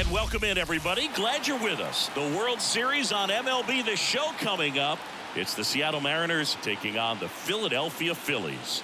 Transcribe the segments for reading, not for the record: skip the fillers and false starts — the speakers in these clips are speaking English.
And welcome in, everybody. Glad you're with us. The World Series on MLB, the show coming up. It's the Seattle Mariners taking on the Philadelphia Phillies.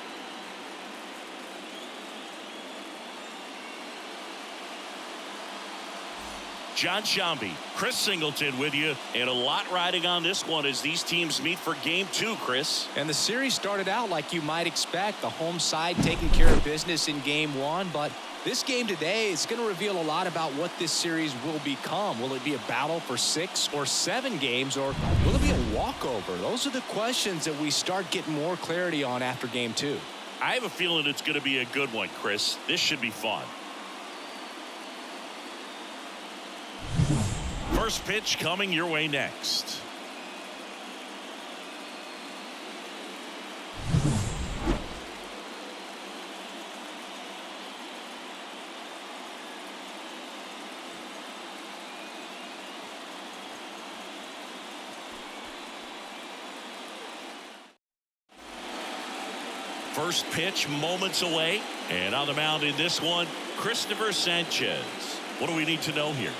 John Shambi, Chris Singleton with you, and a lot riding on this one as these teams meet for Game 2, Chris. And the series started out like you might expect, the home side taking care of business in Game 1, but this game today is going to reveal a lot about what this series will become. Will it be a battle for 6 or 7 games, or will it be a walkover? Those are the questions that we start getting more clarity on after Game 2. I have a feeling it's going to be a good one, Chris. This should be fun. First pitch coming your way next. First pitch moments away, and on the mound in this one, Christopher Sanchez. What do we need to know here?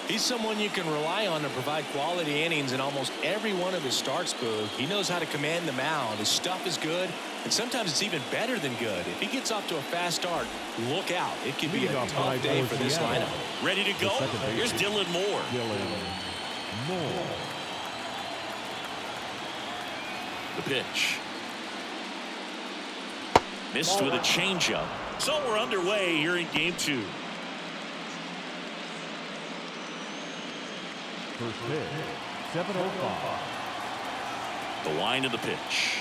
He's someone you can rely on to provide quality innings in almost every one of his starts, Boog. He knows how to command the mound. His stuff is good, and sometimes it's even better than good. If he gets off to a fast start, look out. It could be a tough day for this lineup. Ready to go? Here's Dylan Moore. The pitch. Missed with a changeup. So we're underway here in Game 2. First pitch, 7:05. The line of the pitch.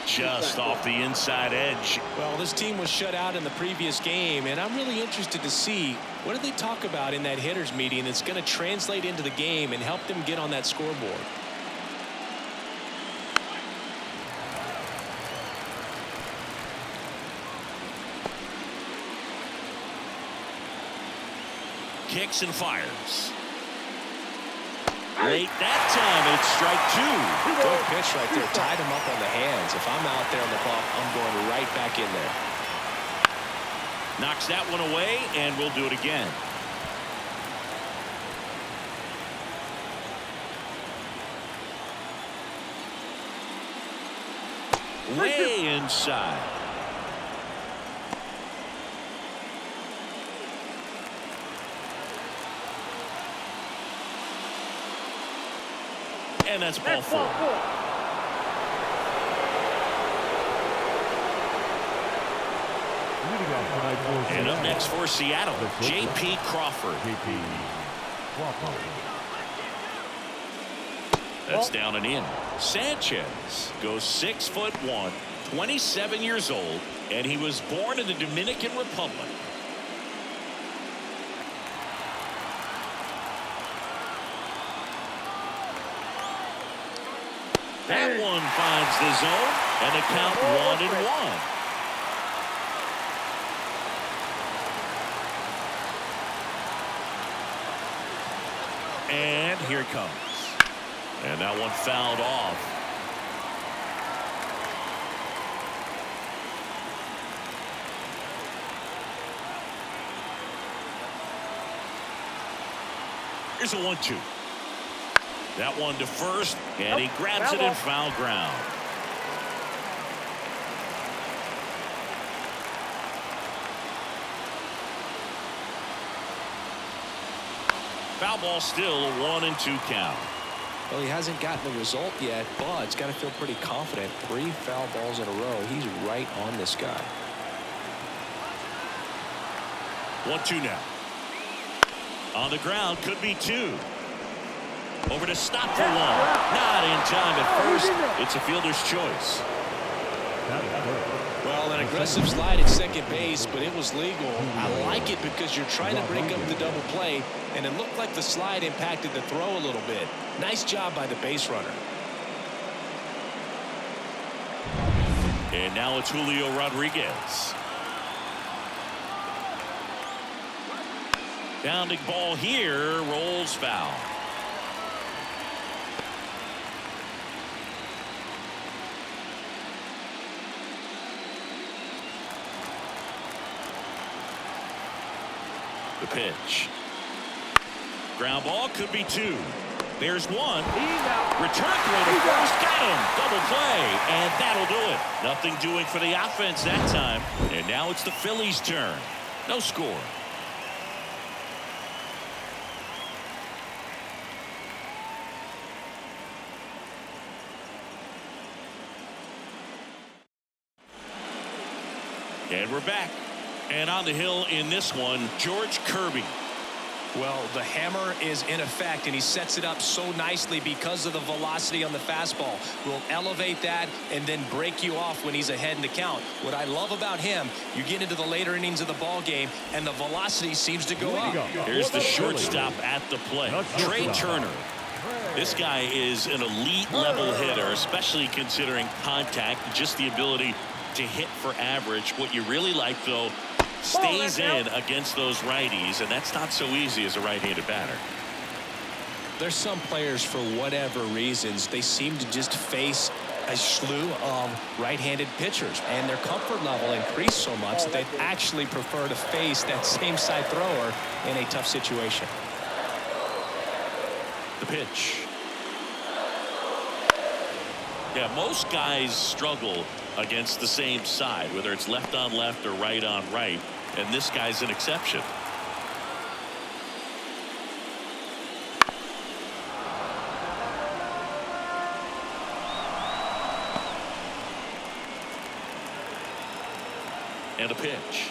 Just off the inside edge. Well, this team was shut out in the previous game, and I'm really interested to see what do they talk about in that hitters meeting that's going to translate into the game and help them get on that scoreboard. Kicks and fires. Late that time, it's strike 2. Good pitch right there. Tied him up on the hands. If I'm out there on the clock, I'm going right back in there. Knocks that one away, and we'll do it again. Way inside. And that's ball 4. And up next for Seattle, J.P. Crawford. That's down and in. Sanchez goes 6'1", 27 years old, and he was born in the Dominican Republic. That one finds the zone, and the count 1-1. And here it comes. And that one fouled off. Here's a 1-2. That one to first, and he grabs it in foul ground. Foul ball, still a 1-2 count. Well, he hasn't gotten the result yet, but he's got to feel pretty confident. 3 foul balls in a row. He's right on this guy. 1-2 now. On the ground, could be 2. Over to stop for 1. Not in time at first. It's a fielder's choice. Well, an aggressive slide at second base, but it was legal. I like it because you're trying to break up the double play, and it looked like the slide impacted the throw a little bit. Nice job by the base runner. And now it's Julio Rodriguez. Bounding ball here, rolls foul. The pitch. Ground ball, could be 2. There's 1. Return throw to first. Got him. Double play. And that'll do it. Nothing doing for the offense that time. And now it's the Phillies' turn. No score. And we're back. And on the hill in this one, George Kirby. Well, the hammer is in effect, and he sets it up so nicely because of the velocity on the fastball. Will elevate that and then break you off when he's ahead in the count. What I love about him, you get into the later innings of the ball game, and the velocity seems to go up. Here's the shortstop at the plate, Trey Turner. This guy is an elite level hitter, especially considering contact, just the ability to hit for average. What you really like, though, stays in against those righties, and that's not so easy as a right-handed batter. There's some players, for whatever reasons, they seem to just face a slew of right-handed pitchers, and their comfort level increased so much that they actually prefer to face that same side thrower in a tough situation. The pitch. Yeah, most guys struggle against the same side, whether it's left on left or right on right, and this guy's an exception. And a pitch.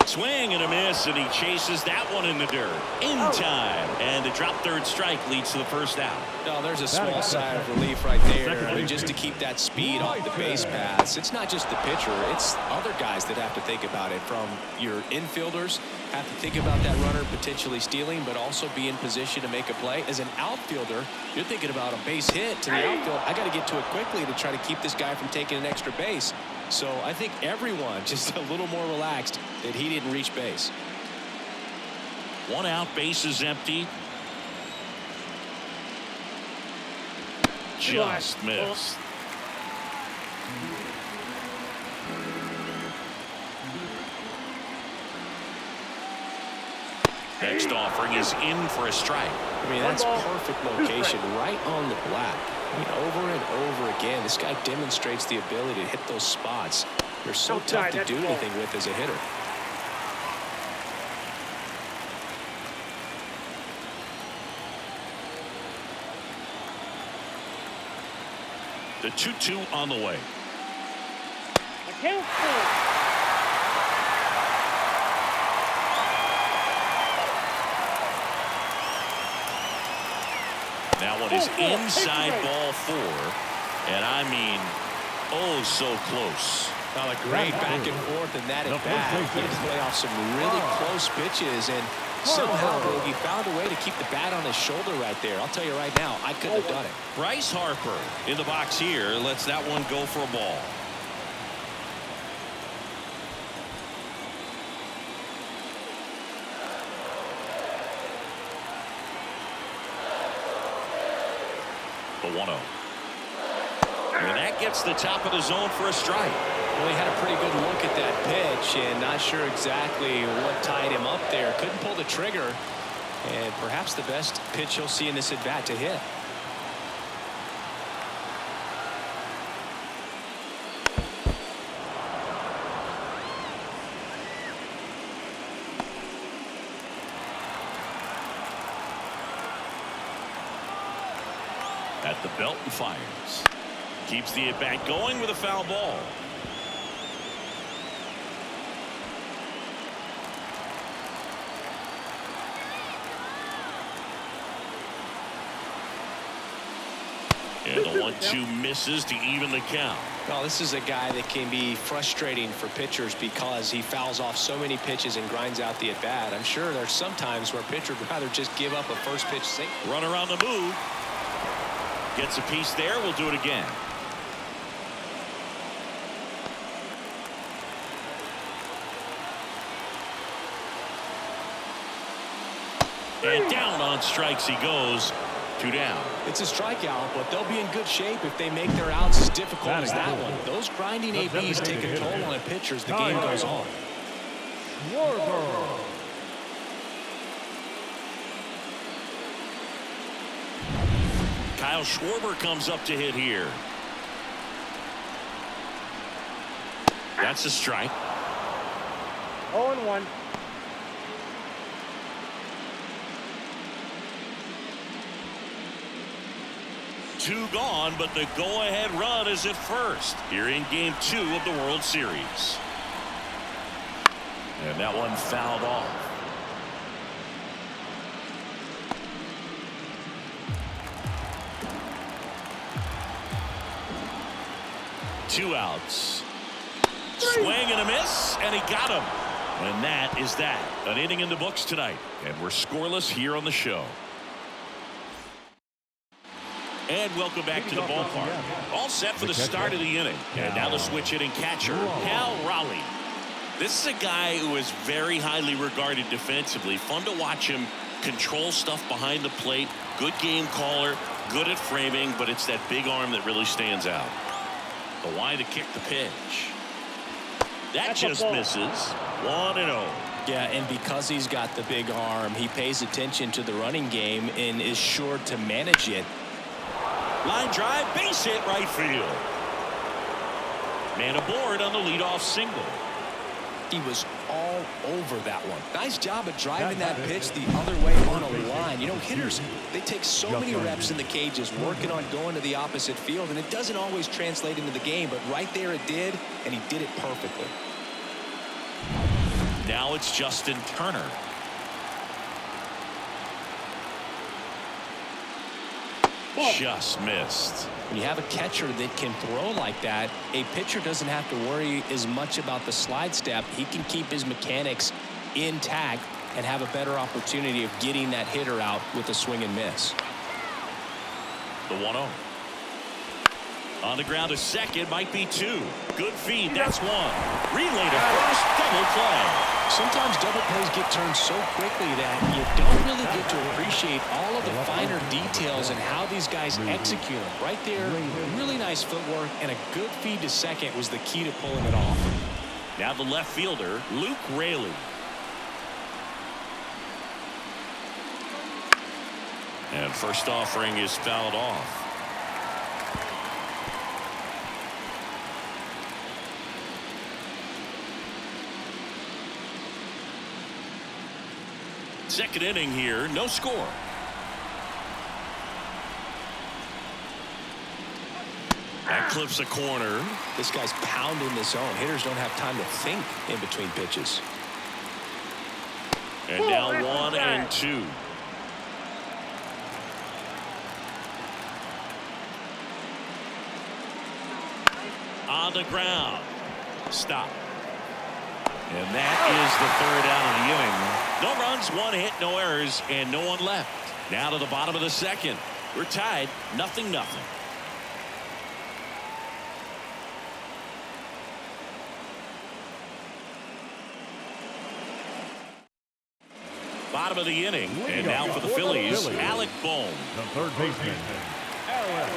Swing and a miss, and he chases that one in the dirt in time, and the drop third strike leads to the first out. No, there's a small sigh of relief right there. I mean, just to keep that speed off the base paths. It's not just the pitcher, it's other guys that have to think about it. From your infielders have to think about that runner potentially stealing, but also be in position to make a play. As an outfielder, you're thinking about a base hit to the outfield. I got to get to it quickly to try to keep this guy from taking an extra base. So I think everyone just a little more relaxed that he didn't reach base. 1 out, base is empty. Just missed. Next offering is in for a strike. I mean, that's perfect location, right on the black. I mean, over and over again, this guy demonstrates the ability to hit those spots. They're so tough to do anything with as a hitter. The 2-2 on the way. That one is inside ball 4, and I mean, oh, so close. Well, a great back and forth in that at bat. He had to play off some really close pitches, and somehow he found a way to keep the bat on his shoulder right there. I'll tell you right now, I couldn't have done it. Bryce Harper in the box here lets that one go for a ball. The 1-0. And that gets the top of the zone for a strike. Well, he had a pretty good look at that pitch and not sure exactly what tied him up there. Couldn't pull the trigger, and perhaps the best pitch he'll see in this at bat to hit. At the belt and fires. Keeps the at bat going with a foul ball. And the 1-2 misses to even the count. Well, this is a guy that can be frustrating for pitchers because he fouls off so many pitches and grinds out the at bat. I'm sure there's some times where a pitcher would rather just give up a first pitch single. Runner on the move. Gets a piece there. We'll do it again. And down on strikes he goes. 2 down. It's a strikeout, but they'll be in good shape if they make their outs as difficult as that one. Those grinding ABs take a toll on a pitcher as the game goes on. Kyle Schwarber comes up to hit here. That's a strike. 0-1. Two gone, but the go-ahead run is at first here in Game 2 of the World Series. And that one fouled off. Two outs. Swing and a miss, and he got him. And that is that. An inning in the books tonight, and we're scoreless here on the show. And welcome back to the ballpark. All set for the start of the inning. And now the switch hitting catcher, Cal Raleigh. This is a guy who is very highly regarded defensively. Fun to watch him control stuff behind the plate. Good game caller, good at framing, but it's that big arm that really stands out. The line to kick the pitch. That just misses. 1-0. Yeah, and because he's got the big arm, he pays attention to the running game and is sure to manage it. Line drive, base hit, right field. Man aboard on the leadoff single. He was all over that one. Nice job of driving that pitch the other way on a line. You know, hitters, they take so many reps in the cages working on going to the opposite field, and it doesn't always translate into the game, but right there it did, and he did it perfectly. Now it's Justin Turner. Just missed. When you have a catcher that can throw like that, a pitcher doesn't have to worry as much about the slide step. He can keep his mechanics intact and have a better opportunity of getting that hitter out with a swing and miss. The 1-0. On the ground to second, might be two. Good feed, that's one. Relay to first, double play. Sometimes double plays get turned so quickly that you don't really get to appreciate all of the finer details and how these guys execute them. Right there, really nice footwork, and a good feed to second was the key to pulling it off. Now the left fielder, Luke Raley. And first offering is fouled off. Second inning here, no score. That clips a corner. This guy's pounding the zone. Hitters don't have time to think in between pitches. And now 1-2. On the ground. Stop. And that is the third out of the inning. No runs, one hit, no errors, and no one left. Now to the bottom of the second. We're tied, 0-0. Bottom of the inning, and now for the Phillies, Alec Bohm. The third baseman, Alec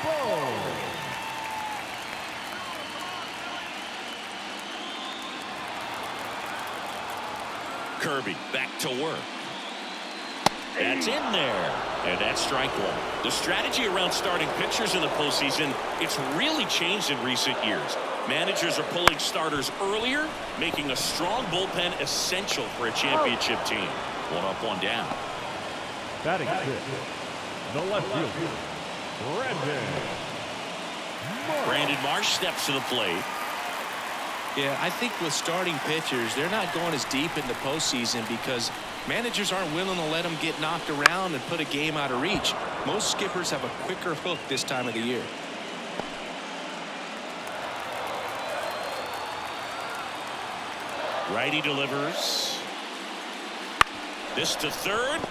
Bohm. Kirby back to work. That's in there. And that's strike one. The strategy around starting pitchers in the postseason, it's really changed in recent years. Managers are pulling starters earlier, making a strong bullpen essential for a championship team. One up, one down. Batting fifth, the left fielder, Brandon Marsh steps to the plate. Yeah, I think with starting pitchers, they're not going as deep in the postseason because managers aren't willing to let them get knocked around and put a game out of reach. Most skippers have a quicker hook this time of the year. Righty delivers. This to third.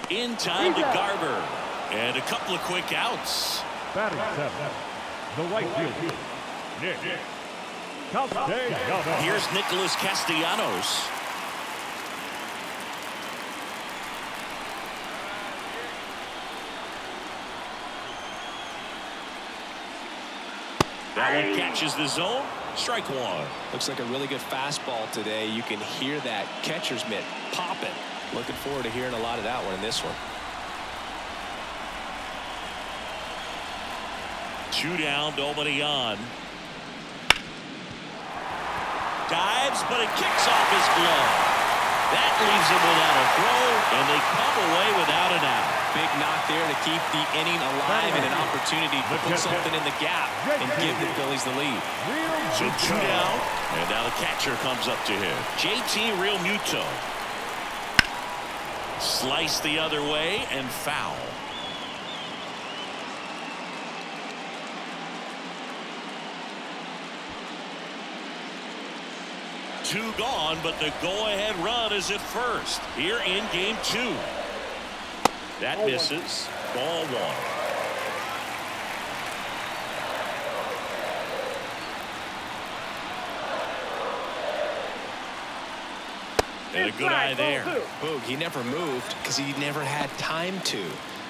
In time to Garber. And a couple of quick outs. Batting seventh, the right fielder, Nick Castellanos. Here's Nicholas Castellanos. That one catches the zone. Strike one. Looks like a really good fastball today. You can hear that catcher's mitt popping. Looking forward to hearing a lot of that one in this one. 2 down, nobody on. Dives, but it kicks off his glove. That leaves him without a throw, and they come away without an out. Big knock there to keep the inning alive and an opportunity to put something in the gap and give the Phillies the lead. So 2 down, and now the catcher comes up to him. JT Realmuto. Slice the other way and foul. Two gone, but the go-ahead run is at first here in game 2. That misses. Ball 1. And a good eye there. Boog, he never moved because he never had time to.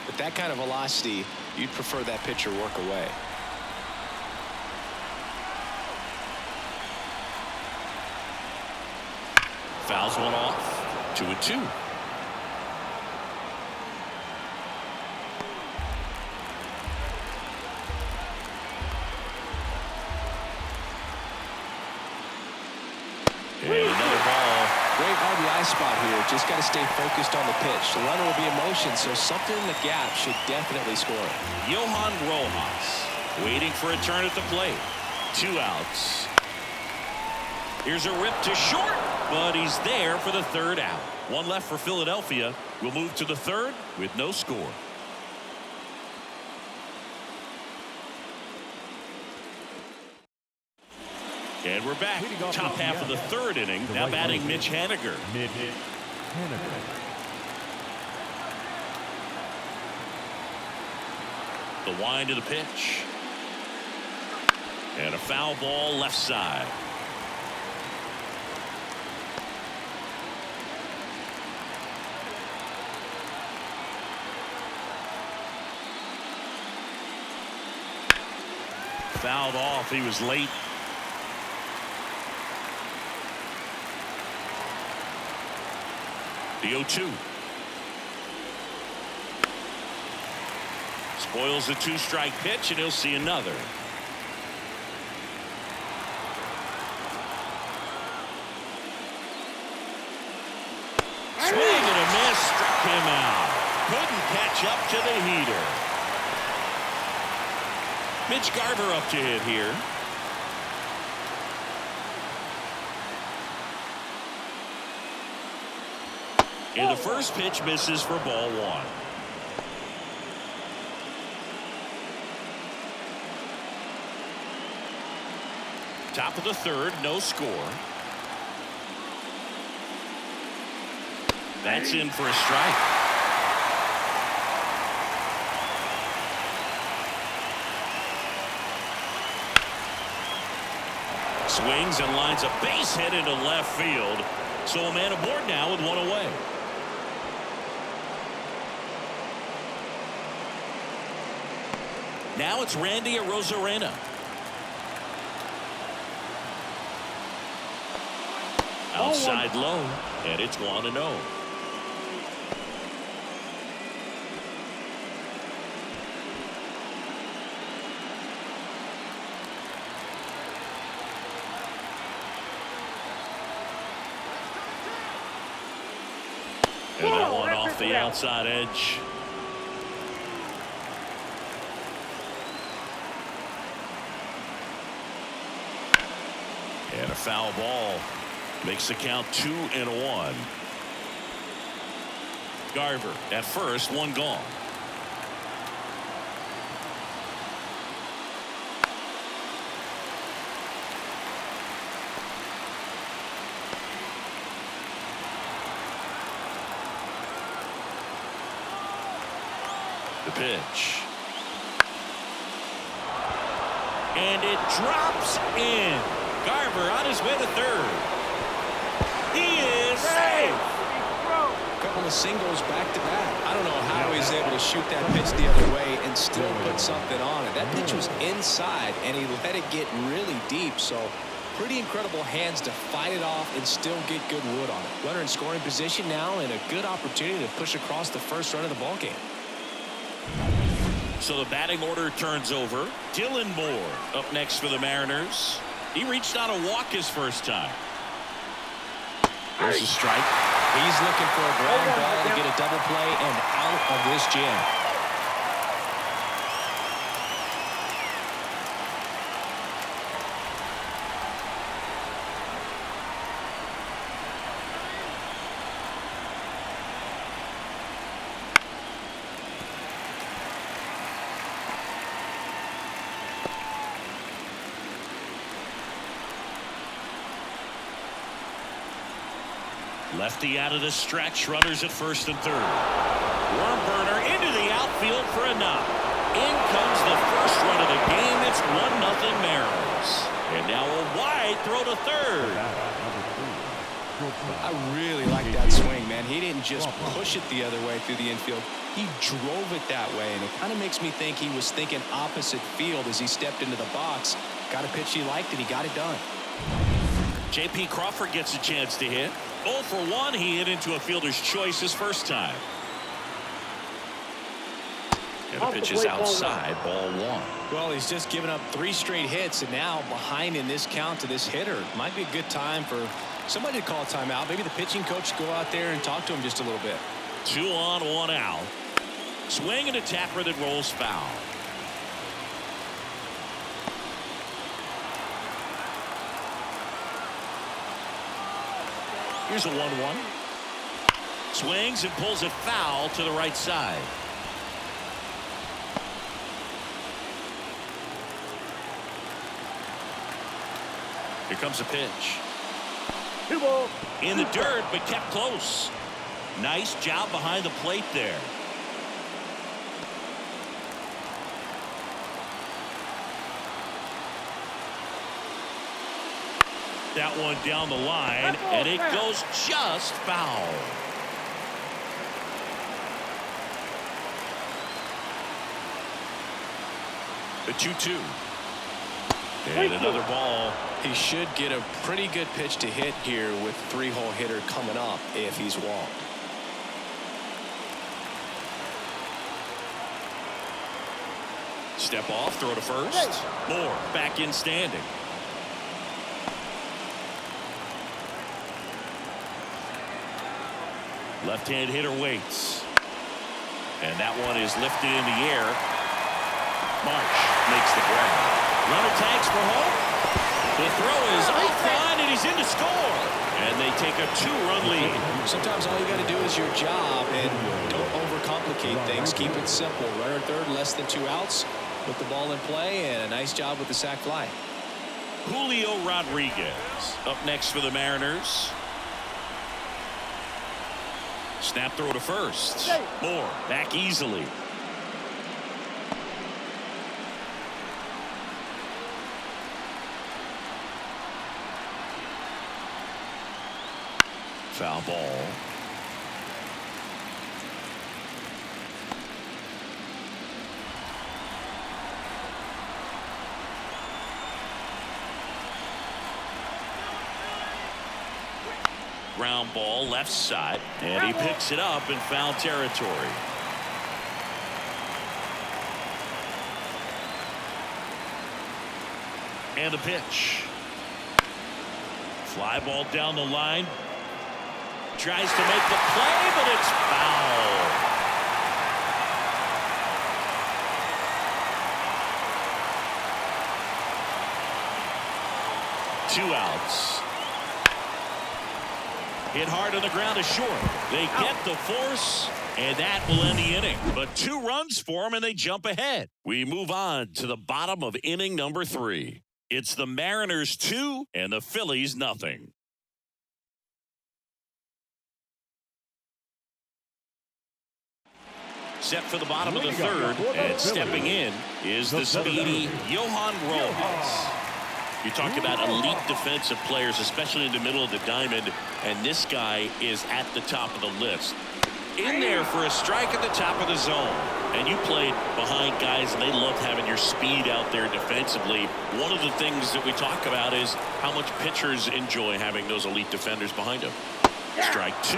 With that kind of velocity, you'd prefer that pitcher work away. Fouls one off. 2-2. And another ball. Great RBI spot here. Just got to stay focused on the pitch. The runner will be in motion, so something in the gap should definitely score. Johan Rojas waiting for a turn at the plate. 2 outs. Here's a rip to short, but he's there for the 3rd out. 1 left for Philadelphia. We'll move to the 3rd with no score. And we're back. Top half of the 3rd inning. Now batting Mitch Haniger. The wind of the pitch. And a foul ball left side. Fouled off. He was late. The 0-2. Spoils the 2-strike pitch, and he'll see another. Swing and a miss, struck him out. Couldn't catch up to the heater. Mitch Garver up to hit here. And the first pitch misses for ball 1. Top of the 3rd, no score. That's in for a strike. Swings and lines a base hit into left field. So a man aboard now with 1 away. Now it's Randy Arozarena. Outside low, and it's 1-0. And that one off the outside edge. And a foul ball makes the count 2-1. Garver at first, 1 gone. The pitch. And it drops in. Garver on his way to 3rd. He is safe. A couple of singles back to back. I don't know how he's able to shoot that pitch the other way and still put something on it. That pitch was inside, and he let it get really deep. So pretty incredible hands to fight it off and still get good wood on it. Runner in scoring position now, and a good opportunity to push across the first run of the ballgame. So the batting order turns over. Dylan Moore up next for the Mariners. He reached out a walk his first time. There's a strike. He's looking for a ground ball to get a double play and out of this jam. Lefty out of the stretch. Runners at first and third. Worm burner into the outfield for a knock. In comes the first run of the game. It's 1-0 Mariners. And now a wide throw to third. I really like that swing, man. He didn't just push it the other way through the infield. He drove it that way, and it kind of makes me think he was thinking opposite field as he stepped into the box. Got a pitch he liked, and he got it done. J.P. Crawford gets a chance to hit. 0 for 1. He hit into a fielder's choice his first time. And the pitch is outside, ball 1. Well, he's just given up 3 straight hits, and now behind in this count to this hitter. Might be a good time for somebody to call a timeout. Maybe the pitching coach go out there and talk to him just a little bit. 2 on, 1 out. Swing and a tapper that rolls foul. Here's a 1-1. Swings and pulls it foul to the right side. Here comes a pitch. In the dirt, but kept close. Nice job behind the plate there. That one down the line, and it goes just foul. The 2-2. And another ball. He should get a pretty good pitch to hit here with 3-hole hitter coming up if he's walked. Step off, throw to first. Moore back in standing. Left-hand hitter waits. And that one is lifted in the air. March makes the grab. Runner tags for home. The throw is offline, and he's in to score. And they take a 2-run lead. Sometimes all you got to do is your job, and don't overcomplicate things. Keep it simple. Runner third, less than 2 outs. Put the ball in play, and a nice job with the sac fly. Julio Rodriguez up next for the Mariners. Snap throw to first. Moore back easily. Foul ball. Ground ball left side, and he picks it up in foul territory. And the pitch. Fly ball down the line. Tries to make the play, but it's foul. Two outs. Hit hard on the ground is short. They get the force, and that will end the inning. But 2 runs for them, and they jump ahead. We move on to the bottom of inning number 3. It's the Mariners 2 and the Phillies nothing. Set for the bottom of the third, and stepping in is the speedy Johan Rojas. You talk about elite defensive players, especially in the middle of the diamond, and this guy is at the top of the list. In there for a strike at the top of the zone. And you played behind guys, and they love having your speed out there defensively. One of the things that we talk about is how much pitchers enjoy having those elite defenders behind them. Strike two.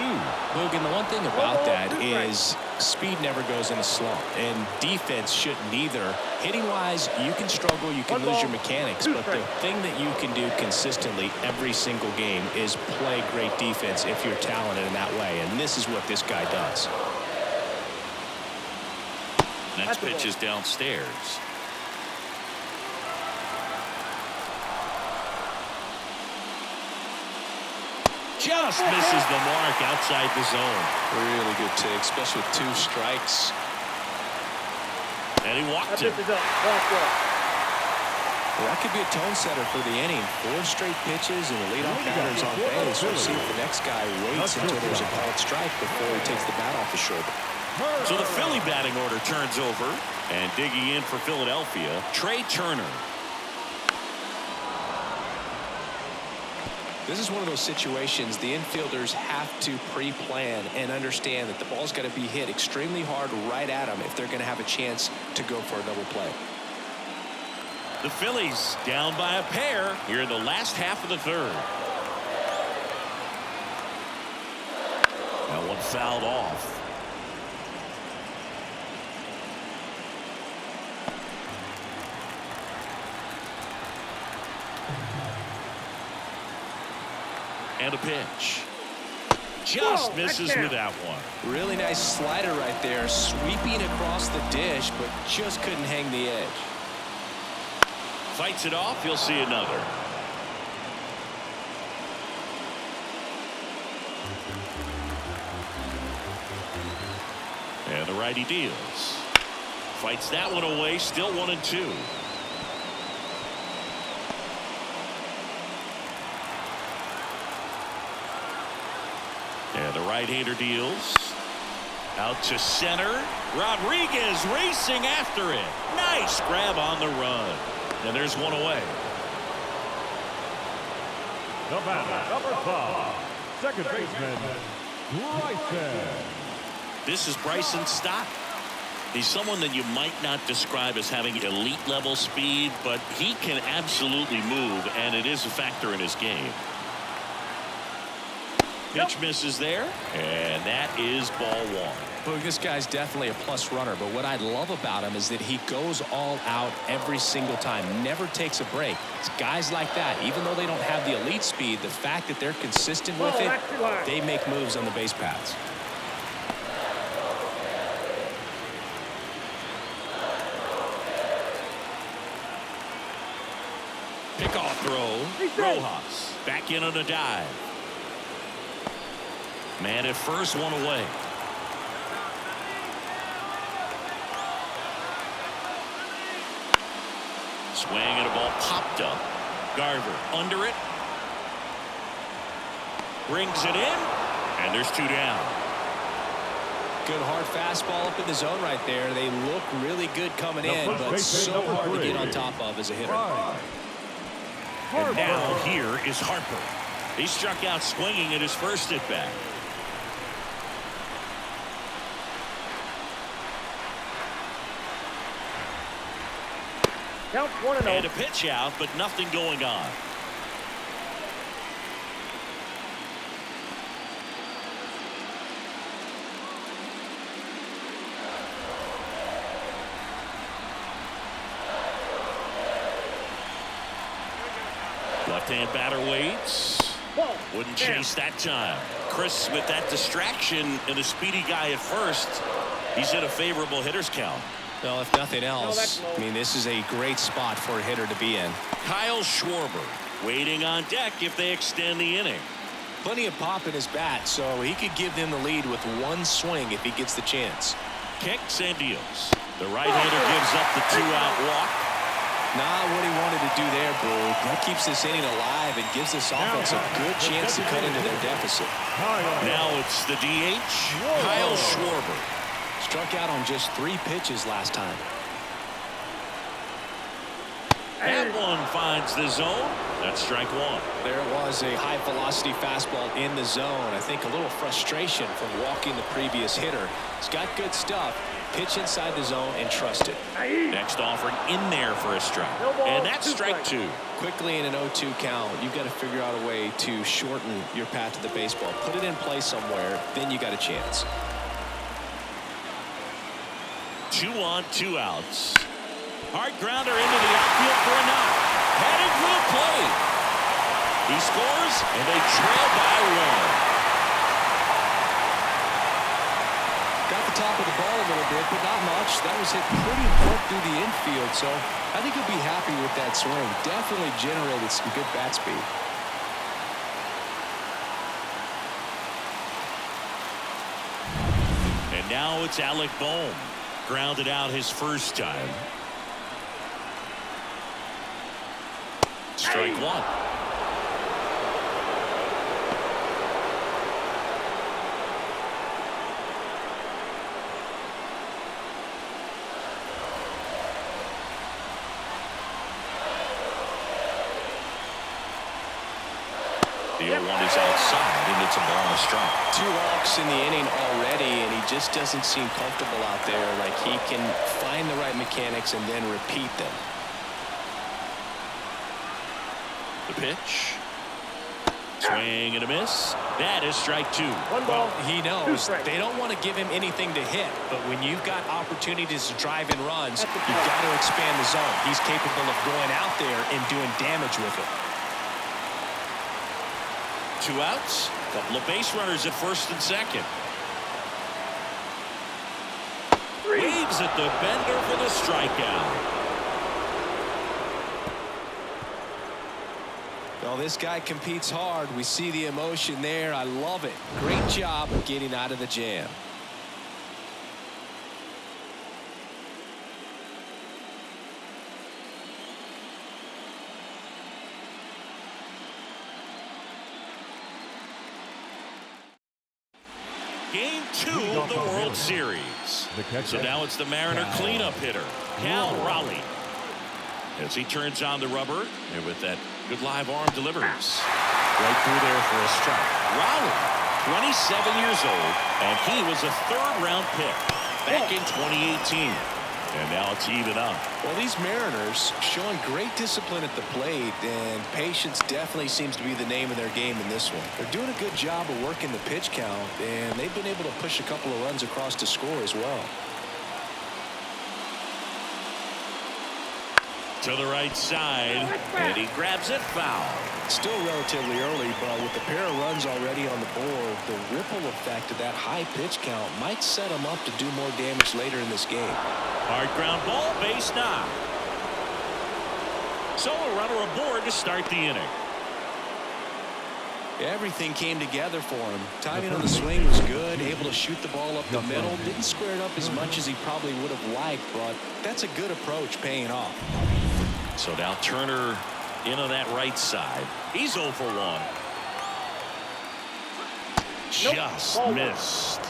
Logan, the one thing about that is speed never goes in a slump, and defense shouldn't either. Hitting-wise, you can struggle, you can lose your mechanics, but the thing that you can do consistently every single game is play great defense if you're talented in that way, and this is what this guy does. Next pitch is downstairs. Just misses the mark outside the zone. Really good take, especially with 2 strikes. And he walked him. Well, that could be a tone setter for the inning. 4 straight pitches and the leadoff batter's on base. We'll see if the next guy waits until there's a called strike before he takes the bat off the shoulder. So the Philly batting order turns over, and digging in for Philadelphia, Trey Turner. This is one of those situations the infielders have to pre-plan and understand that the ball's got to be hit extremely hard right at them if they're going to have a chance to go for a double play. The Phillies down by a pair here in the last half of the third. That one fouled off. And a pitch. Just misses with that one. Really nice slider right there, sweeping across the dish, but just couldn't hang the edge. Fights it off. You'll see another. And the righty deals. Fights that one away. Still 1-2. And the right-hander deals. Out to center. Rodriguez racing after it. Nice grab on the run. And there's one away. The batter, number 5, second baseman, Bryson. This is Bryson Stott. He's someone that you might not describe as having elite level speed, but he can absolutely move, and it is a factor in his game. Pitch misses there, and that is ball 1. Well, this guy's definitely a plus runner, but what I love about him is that he goes all out every single time, never takes a break. It's guys like that, even though they don't have the elite speed, the fact that they're consistent with it, they make moves on the base paths. Pickoff throw. Rojas back in on a dive. Man at first, one away. Swing and a ball popped up. Garver under it. Brings it in. And there's 2 down. Good hard fastball up in the zone right there. They look really good coming in, but so hard to get on top of as a hitter. And now here is Harper. He struck out swinging at his first at bat. Count 1-0. And a pitch out, but nothing going on. Left-hand batter waits. Wouldn't chase that time. Chris, with that distraction and a speedy guy at first, he's in a favorable hitter's count. Well, if nothing else, I mean, this is a great spot for a hitter to be in. Kyle Schwarber waiting on deck if they extend the inning. Plenty of pop in his bat, so he could give them the lead with one swing if he gets the chance. Kicks and deals. The right-hander gives up the 2-out walk. Not what he wanted to do there, Boo. That keeps this inning alive and gives this offense a good chance to cut into their deficit. Now it's the DH, Kyle Schwarber. Struck out on just 3 pitches last time. That one finds the zone. That's strike one. There was a high-velocity fastball in the zone. I think a little frustration from walking the previous hitter. He's got good stuff. Pitch inside the zone and trust it. Next offering in there for a strike. And that's strike two. Quickly in an 0-2 count, you've got to figure out a way to shorten your path to the baseball. Put it in play somewhere, then you got a chance. 2 on, 2 outs. Hard grounder into the outfield for a knock. Headed for the plate. He scores, and they trail by 1. Got the top of the ball a little bit, but not much. That was hit pretty hard through the infield, so I think he'll be happy with that swing. Definitely generated some good bat speed. And now it's Alec Bohm. Grounded out his first time. Strike one. The 0-1 is outside, and it's a ball and a strike. 2 walks in the inning already, and he just doesn't seem comfortable out there. Like he can find the right mechanics and then repeat them. The pitch. Swing and a miss. That is strike 2. Well, he knows they don't want to give him anything to hit, but when you've got opportunities to drive in runs, you've got to expand the zone. He's capable of going out there and doing damage with it. 2 outs. Couple of base runners at first and second. Waves at the bender for the strikeout. Well, this guy competes hard. We see the emotion there. I love it. Great job of getting out of the jam. Game 2 of the World Series. So now it's the Mariner cleanup hitter, Cal Raleigh. As he turns on the rubber, and with that good live arm delivers. Right through there for a strike. Raleigh, 27 years old, and he was a 3rd-round pick back in 2018. And now it's even up. Well, these Mariners showing great discipline at the plate, and patience definitely seems to be the name of their game in this one. They're doing a good job of working the pitch count, and they've been able to push a couple of runs across to score as well. To the right side, and he grabs it foul. Still relatively early, but with the pair of runs already on the board, the ripple effect of that high pitch count might set him up to do more damage later in this game. Hard ground ball, base knock. So a runner aboard to start the inning. Everything came together for him. Timing on the swing was good, able to shoot the ball up the middle. Didn't square it up as much as he probably would have liked, but that's a good approach, paying off. So now Turner in on that right side. He's 0 for 1. Just missed.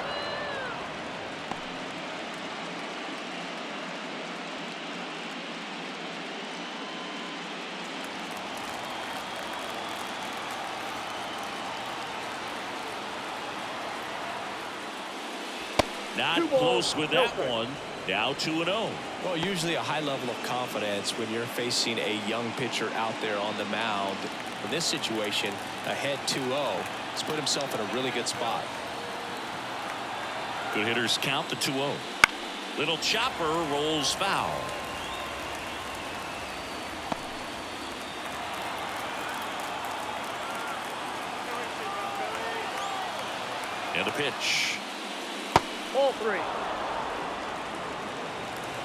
Not close with that one. Now 2-0. Well, usually a high level of confidence when you're facing a young pitcher out there on the mound. In this situation, ahead 2-0. He's put himself in a really good spot. Good hitters count the 2-0. Little chopper rolls foul. And the pitch. Ball 3.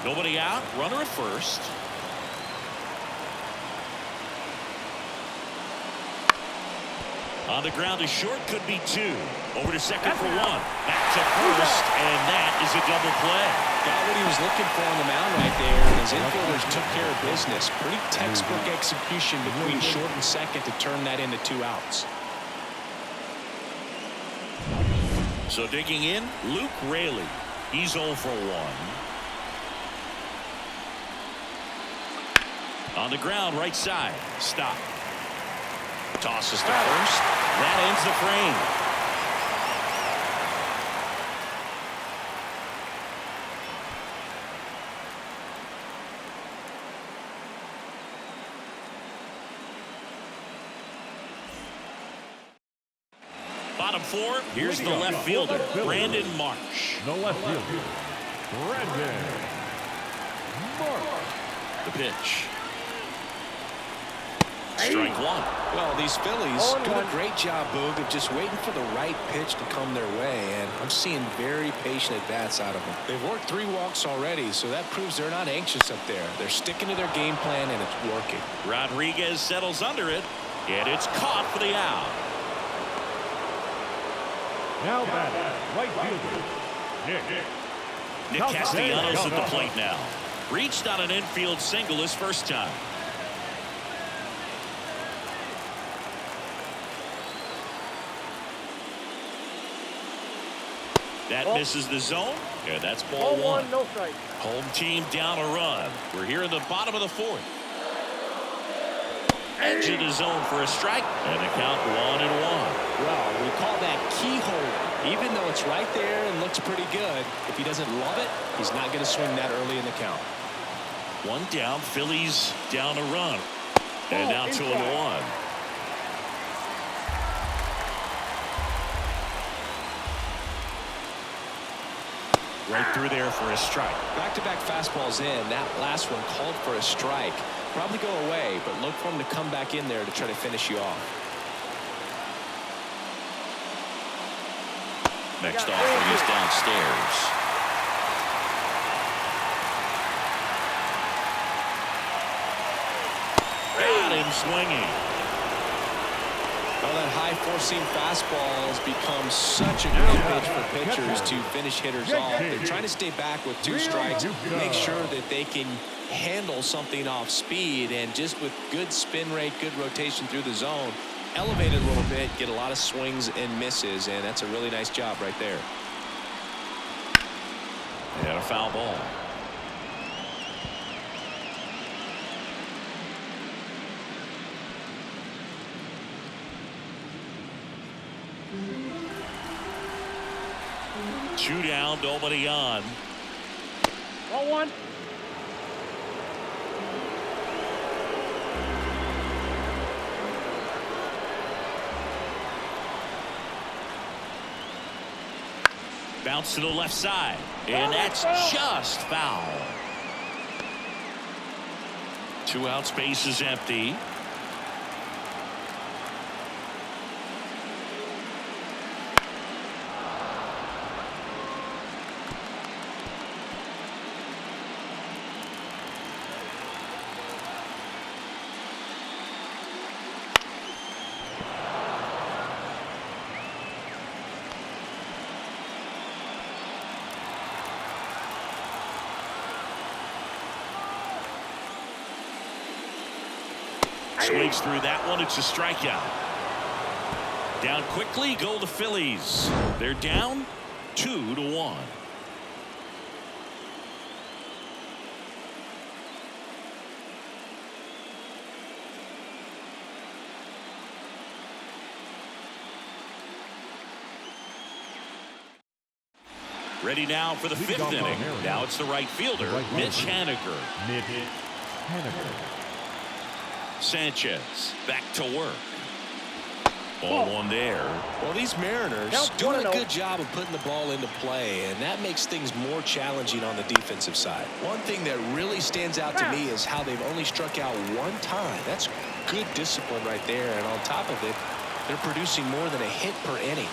Nobody out. Runner at first. On the ground to short, could be 2. Over to second for 1. Back to first, and that is a double play. Got what he was looking for on the mound right there, and his infielders took care of business. Pretty textbook execution between short and second to turn that into 2 outs. So digging in, Luke Raley. He's 0 for 1. On the ground, right side. Stop. Tosses to first. That ends the frame. Bottom four, here's the left fielder, Brandon Marsh. The left fielder, Brandon Marsh. The pitch. Strike one. Well, these Phillies doing a great job, Boog, of just waiting for the right pitch to come their way, and I'm seeing very patient at-bats out of them. They've worked 3 walks already, so that proves they're not anxious up there. They're sticking to their game plan, and it's working. Rodriguez settles under it, and it's caught for the out. Now batting, right fielder, Nick Castellanos at the plate now. Reached on an infield single his first time. That misses the zone, and that's ball one. No strike. Home team down a run. We're here in the bottom of the fourth. Edge of the zone for a strike, and the count 1-1. Well, we call that keyhole. Even though it's right there and looks pretty good, if he doesn't love it, he's not going to swing that early in the count. One down, Phillies down a run. And now 2-1. Right through there for a strike. Back-to-back fastballs in. That last one called for a strike. Probably go away, but look for him to come back in there to try to finish you off. Next offering is downstairs. Got him swinging. Well, that high four-seam fastball has become such a great pitch for pitchers to finish hitters off. They're trying to stay back with 2 strikes, make sure that they can handle something off speed, and just with good spin rate, good rotation through the zone, elevate it a little bit, get a lot of swings and misses, and that's a really nice job right there. And a foul ball. Two down, nobody on. Ball one. Bounce to the left side, and that's just foul. 2 out, space is empty. Swings through that one. It's a strikeout. Down quickly go the Phillies. They're down 2-1. Ready now for the 5th inning. Now it's the right fielder, Mitch Haniger. Sanchez back to work. Ball one there. Well, these Mariners doing a good job of putting the ball into play, and that makes things more challenging on the defensive side. One thing that really stands out to me is how they've only struck out 1 time. That's good discipline right there, and on top of it, they're producing more than a hit per inning.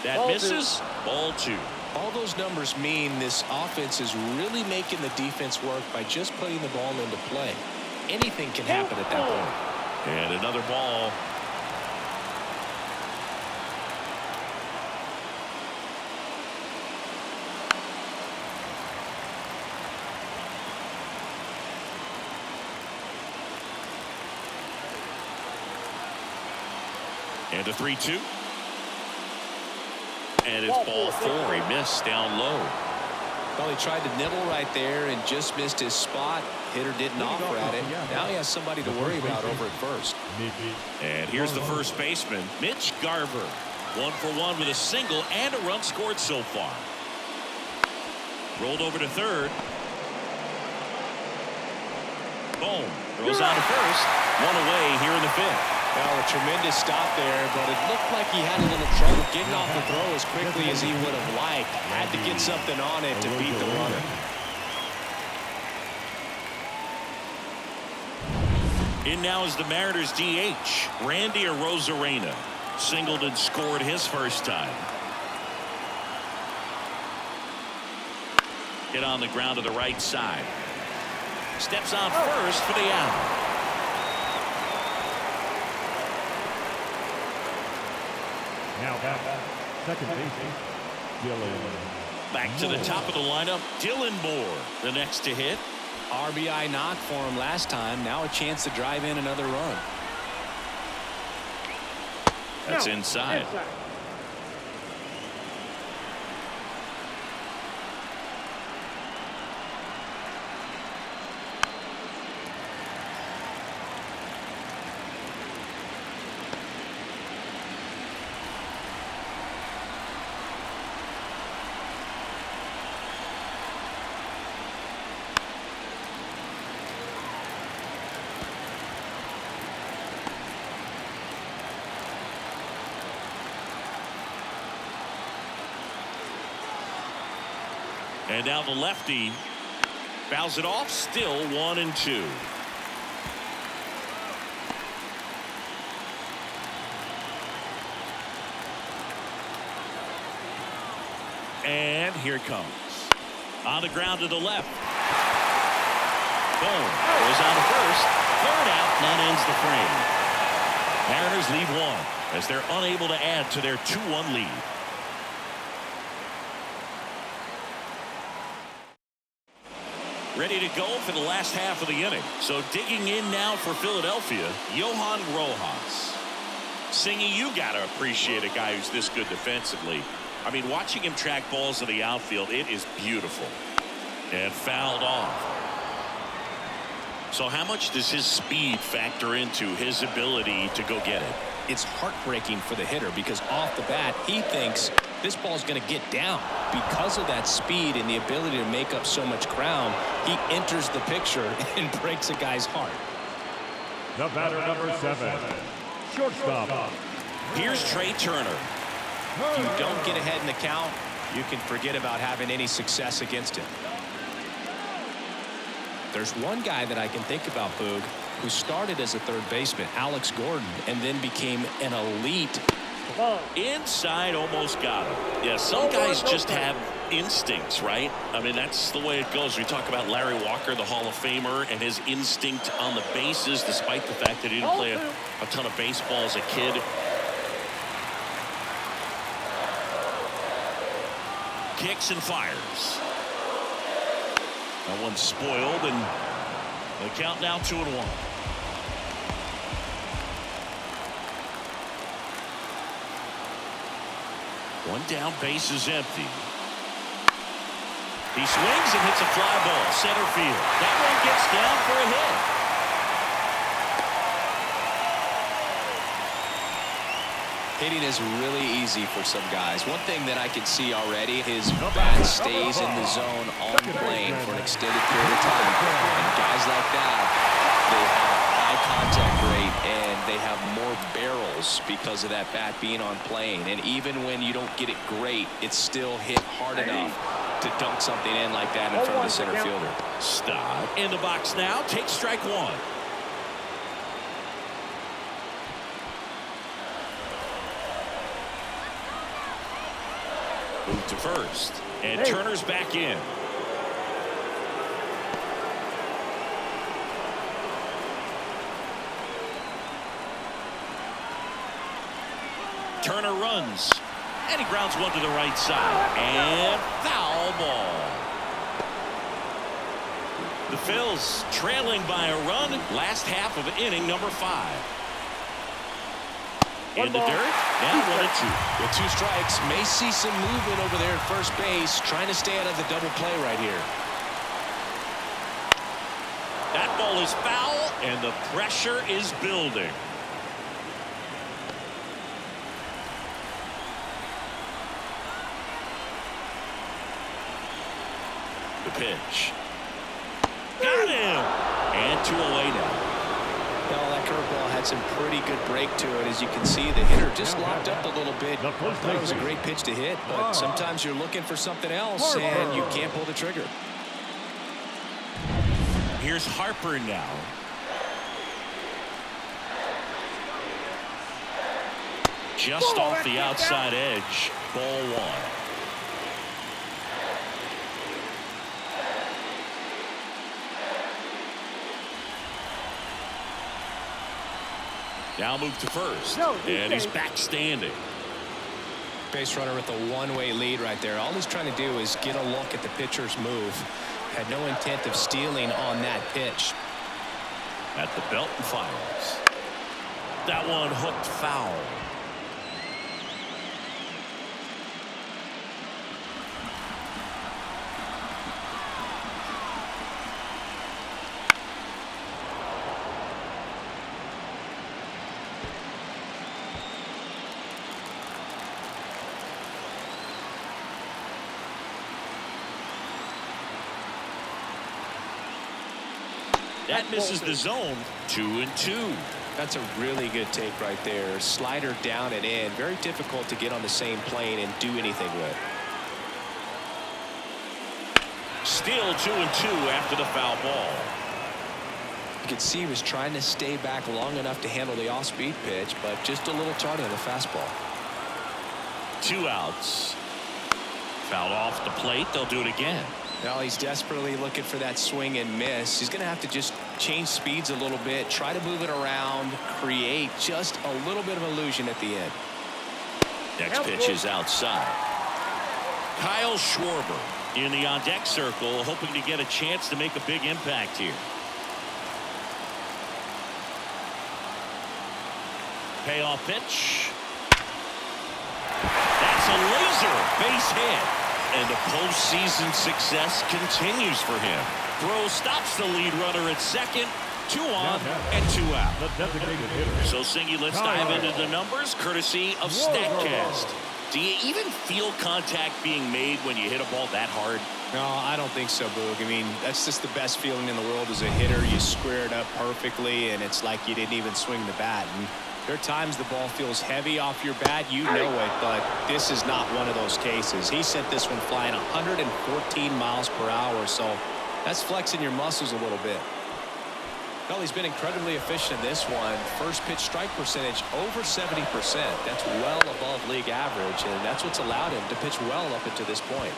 That misses. Ball 2. All those numbers mean this offense is really making the defense work by just putting the ball into play. Anything can happen at that point. And another ball. And a 3-2. And it's ball 4. He missed down low. Well, he tried to nibble right there and just missed his spot. Hitter didn't offer at it. Now he has somebody to worry about over at first. And here's the first baseman, Mitch Garver. 1 for 1 with a single and a run scored so far. Rolled over to third. Boom. Throws on to first. 1 away here in the 5th. Well, a tremendous stop there, but it looked like he had a little trouble getting off the throw as quickly as he would have liked. Had to get something on it to beat the runner. In now is the Mariners DH, Randy Arozarena. Singled and scored his first time. Hit on the ground to the right side. Steps on first for the out. Now back, second base, Dylan. Back to the top of the lineup, Dylan Moore, the next to hit. RBI knock for him last time. Now a chance to drive in another run. That's inside. And now the lefty fouls it off. Still 1-2. And here it comes. On the ground to the left. Boom. Goes on to first. Third out. And that ends the frame. Mariners lead 1 as they're unable to add to their 2-1 lead. Ready to go for the last half of the inning. So digging in now for Philadelphia, Johan Rojas. Singy, you got to appreciate a guy who's this good defensively. I mean, watching him track balls in the outfield, it is beautiful. And fouled off. So how much does his speed factor into his ability to go get it? It's heartbreaking for the hitter because off the bat, he thinks this ball's going to get down. Because of that speed and the ability to make up so much ground, he enters the picture and breaks a guy's heart. The batter, number 7, shortstop. Here's Trey Turner. If you don't get ahead in the count, you can forget about having any success against him. There's one guy that I can think about, Boog, who started as a third baseman, Alex Gordon, and then became an elite. Inside, almost got him. Yeah, some guys just have instincts, right? I mean, that's the way it goes. We talk about Larry Walker, the Hall of Famer, and his instinct on the bases, despite the fact that he didn't play a ton of baseball as a kid. Kicks and fires. That one's spoiled, and the count now 2-1. One down, base is empty. He swings and hits a fly ball, center field. That one gets down for a hit. Hitting is really easy for some guys. One thing that I can see already, his bat stays in the zone on plane for an extended period of time. And guys like that, they have a high contact rate and they have more barrels because of that bat being on plane. And even when you don't get it great, it's still hit hard enough to dunk something in like that in front of the center fielder. Stop. In the box now, take strike 1. Move to first, and Turner's back in. Turner runs, and he grounds one to the right side, and foul ball. The Phils trailing by a run, last half of inning number 5. In the dirt. Now 1-2. With 2 strikes, may see some movement over there at first base, trying to stay out of the double play right here. That ball is foul, and the pressure is building. The pitch. Got him! And 2 away now. Well, that curveball had some pretty good break to it. As you can see, the hitter just locked up a little bit. Thought it was a great pitch to hit, but sometimes you're looking for something else, and you can't pull the trigger. Here's Harper now. Just off the outside edge. Ball 1. Now move to first. And he's back standing. Base runner with a one-way lead right there. All he's trying to do is get a look at the pitcher's move. Had no intent of stealing on that pitch. At the belt and fires. That one hooked foul. That misses the zone. 2-2. That's a really good take right there. Slider down and in. Very difficult to get on the same plane and do anything with. Still 2-2 after the foul ball. You could see he was trying to stay back long enough to handle the off-speed pitch, but just a little tardy on the fastball. 2 outs. Fouled off the plate. They'll do it again. Now he's desperately looking for that swing and miss. He's going to have to just change speeds a little bit, try to move it around, create just a little bit of illusion at the end. Next pitch is outside. Kyle Schwarber in the on-deck circle, hoping to get a chance to make a big impact here. Payoff pitch. That's a laser base hit. And the postseason success continues for him. Throw stops the lead runner at second. 2 on and 2 out. So, Singy, let's dive into the numbers courtesy of StatCast. Do you even feel contact being made when you hit a ball that hard? No, I don't think so, Boog. I mean, that's just the best feeling in the world as a hitter. You square it up perfectly, and it's like you didn't even swing the bat. And there are times the ball feels heavy off your bat, you know it, but this is not one of those cases. He sent this one flying 114 miles per hour, so that's flexing your muscles a little bit. Well, he's been incredibly efficient in this one. First pitch strike percentage over 70%. That's well above league average, and that's what's allowed him to pitch well up until this point.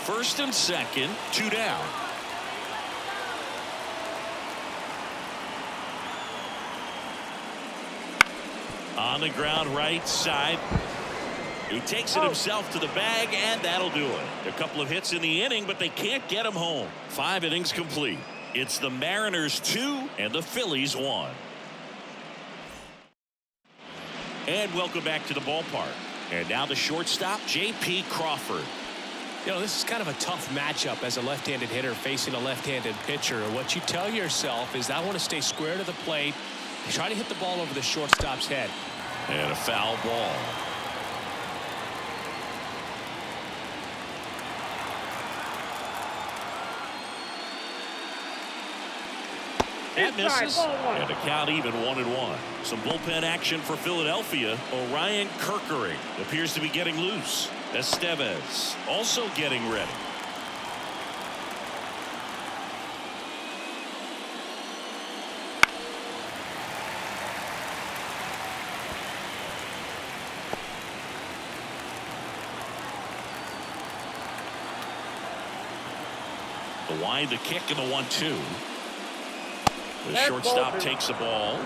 First and second, 2 down. On the ground right side. He takes it himself to the bag, and that'll do it. A couple of hits in the inning, but they can't get him home. 5 innings complete. It's the Mariners 2 and the Phillies 1. And welcome back to the ballpark. And now the shortstop, J.P. Crawford. You know, this is kind of a tough matchup as a left-handed hitter facing a left-handed pitcher. What you tell yourself is, I want to stay square to the plate, try to hit the ball over the shortstop's head. And a foul ball. That misses, and the count even 1-1. Some bullpen action for Philadelphia. Orion Kerkering appears to be getting loose. Estevez also getting ready. The wide, the kick, and the 1-2. The shortstop takes the ball.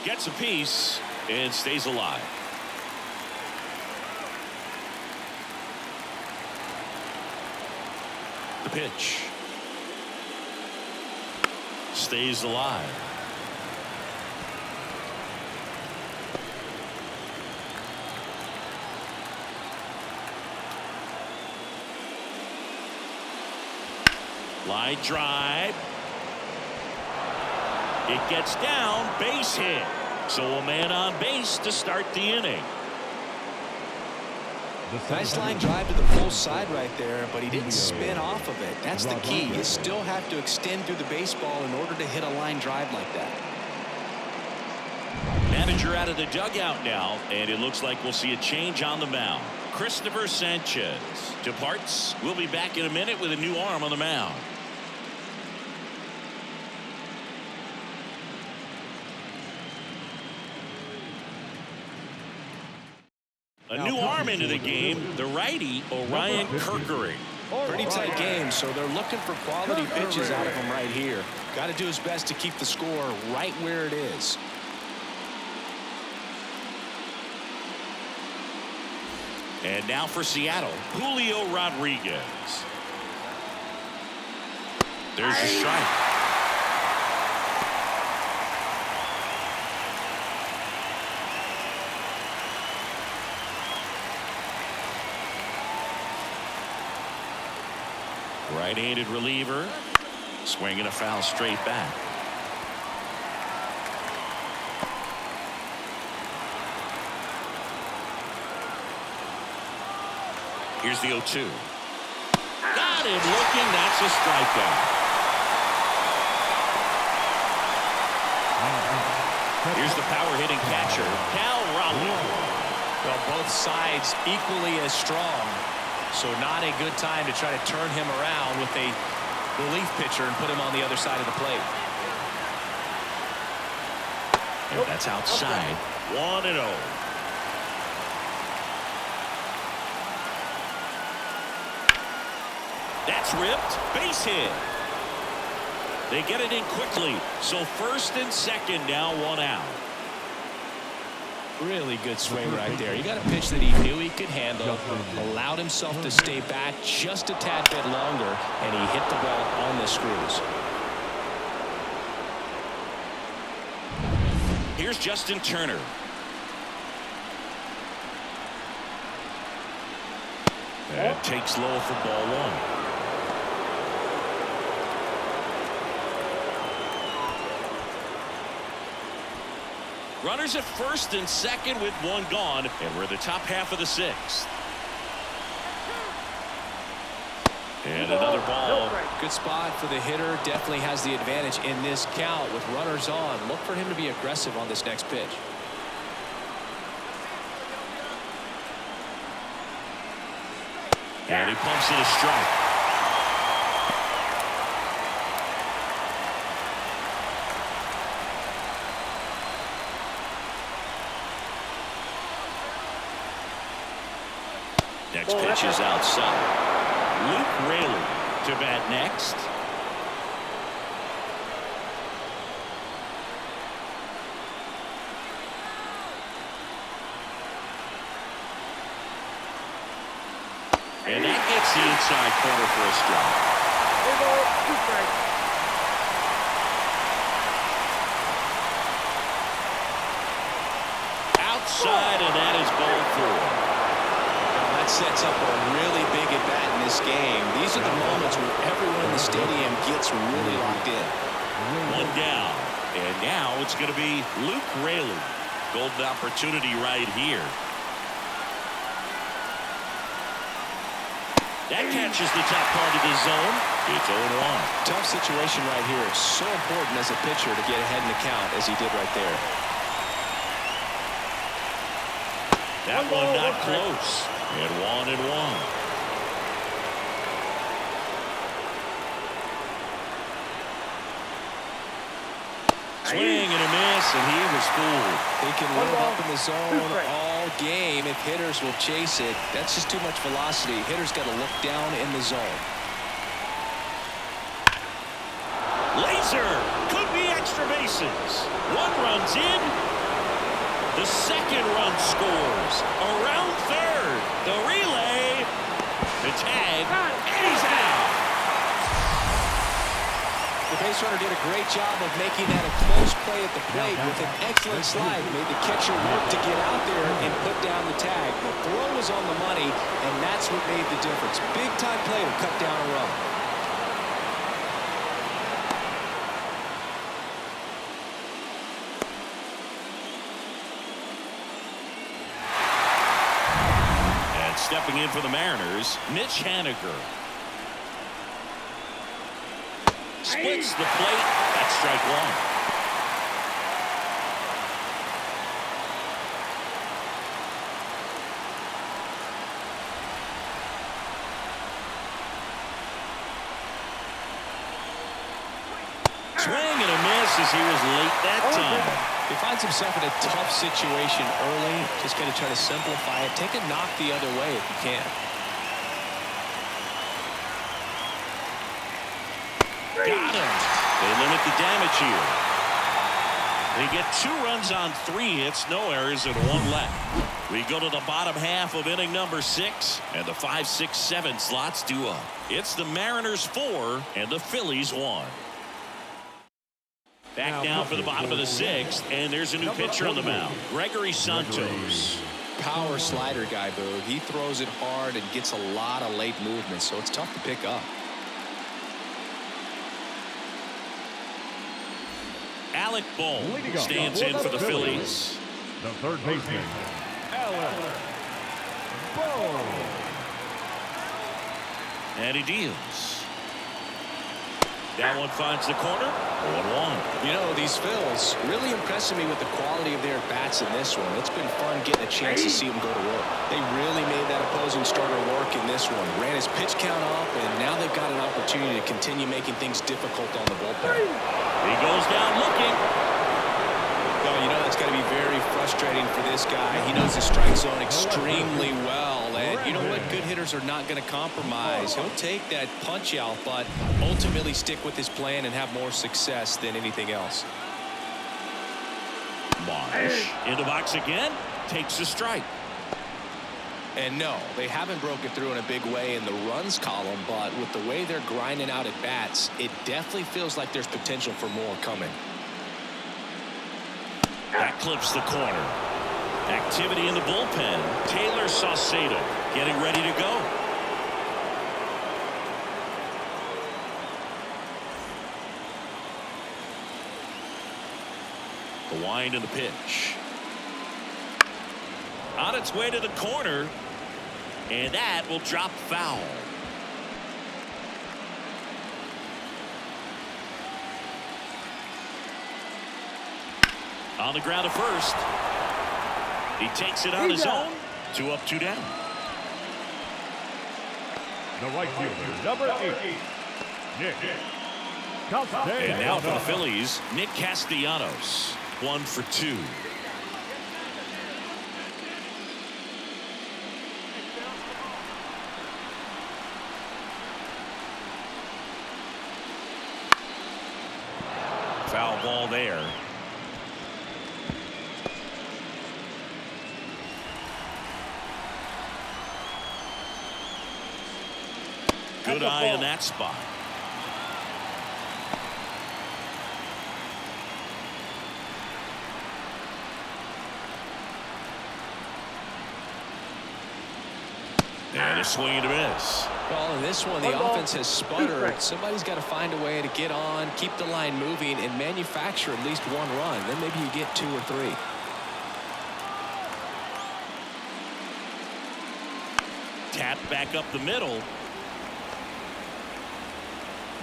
Gets a piece and stays alive. The pitch. Stays alive. Line drive. It gets down, base hit. So a man on base to start the inning. Nice line drive to the full side right there, but he didn't spin off of it. That's the key. You still have to extend through the baseball in order to hit a line drive like that. Manager out of the dugout now, and it looks like we'll see a change on the mound. Christopher Sanchez departs. We'll be back in a minute with a new arm on the mound. A new arm into the game, the righty, Orion Kerkering. Pretty tight game, so they're looking for quality pitches out of him right here. Got to do his best to keep the score right where it is. And now for Seattle, Julio Rodriguez. There's a strike. Right-handed reliever. Swinging a foul straight back. Here's the 0-2. Got him looking. That's a strikeout. Here's the power-hitting catcher, Cal Raleigh. Well, both sides equally as strong. So not a good time to try to turn him around with a relief pitcher and put him on the other side of the plate. And that's outside. 1-0. That's ripped. Base hit. They get it in quickly. So first and second now, 1 out. Really good swing right there. You got a pitch that he knew he could handle, allowed himself to stay back just a tad bit longer, and he hit the ball on the screws. Here's Justin Turner. And takes low for ball 1. Runners at first and second with 1 gone, and we're in the top half of the 6th. And another ball. Good spot for the hitter. Definitely has the advantage in this count with runners on. Look for him to be aggressive on this next pitch. And he pumps it a strike. Next pitch is outside. Luke Raley to bat next. And that gets the inside corner for a strike. Outside, and that is ball 4. Sets up a really big at bat in this game. These are the moments where everyone in the stadium gets really locked in. 1 down, and now it's going to be Luke Raley. Golden opportunity right here. That catches the top part of the zone. It's 0-1. Tough situation right here. It's so important as a pitcher to get ahead in the count as he did right there. That one not close. And 1-1. Swing and a miss, and he was fooled. They can live up in the zone all game if hitters will chase it. That's just too much velocity. Hitters got to look down in the zone. Laser could be extra bases. 1 run's in. The second run scores. Around third. The relay. The tag. And he's out. base runner did a great job of making that a close play at the plate with an excellent slide. Made the catcher work to get out there and put down the tag. The throw was on the money, and that's what made the difference. Big-time play to cut down a run. And stepping in for the Mariners, Mitch Haniger. Splits the plate. That's strike one. Swing and a miss as he was late that time. He finds himself in a tough situation early. Just going to try to simplify it. Take a knock the other way if you can. Got him. They limit the damage here. They get 2 runs on 3 hits, no errors, and 1 left. We go to the bottom half of inning number 6, and the 5, 6, 7 slots due up. It's the Mariners 4 and the Phillies 1. Back now for the bottom of the 6th, and there's a new pitcher on the mound, Gregory Santos. Power slider guy, Boo. He throws it hard and gets a lot of late movement, so it's tough to pick up. Alec Bohm stands in for the Phillies. The third baseman, Alec Bohm. And he deals. That one finds the corner. 1-1. You know, these Phils really impressing me with the quality of their bats in this one. It's been fun getting a chance to see them go to work. They really made that opposing starter work in this one. Ran his pitch count up, and now they've got an opportunity to continue making things difficult on the bullpen. He goes down looking. Oh, you know that's got to be very frustrating for this guy. He knows the strike zone extremely well, and you know what? Good hitters are not going to compromise. He'll take that punch out, but ultimately stick with his plan and have more success than anything else. Marsh in the box again, takes a strike. And no, they haven't broken through in a big way in the runs column, but with the way they're grinding out at bats, it definitely feels like there's potential for more coming. That clips the corner. Activity in the bullpen. Taylor Saucedo getting ready to go. The wind and the pitch. On its way to the corner, and that will drop foul. On the ground to first. He takes it on his own. 2 up, 2 down. The right fielder, number 8, Nick Castellanos. And now for the Phillies, Nick Castellanos. 1 for 2. Foul ball there. Good eye in that spot. And a swing and a miss. Well, in this one, the offense has sputtered. Somebody's got to find a way to get on, keep the line moving, and manufacture at least 1 run. Then maybe you get 2 or 3. Tap back up the middle.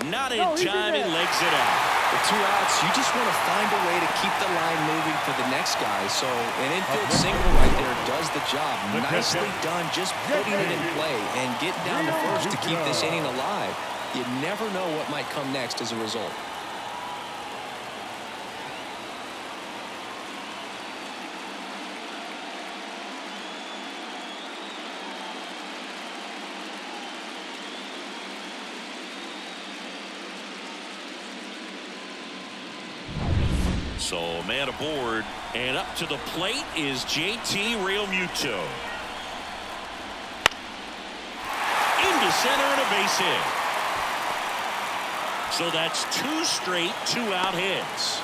Not in time, and legs it out. With 2 outs, you just want to find a way to keep the line moving for the next guy. So an infield single right there does the job. Nicely done, just putting it in play and getting down to first to keep this inning alive. You never know what might come next as a result. So man aboard, and up to the plate is JT Realmuto. Into center and a base hit. So that's 2 straight 2-out hits.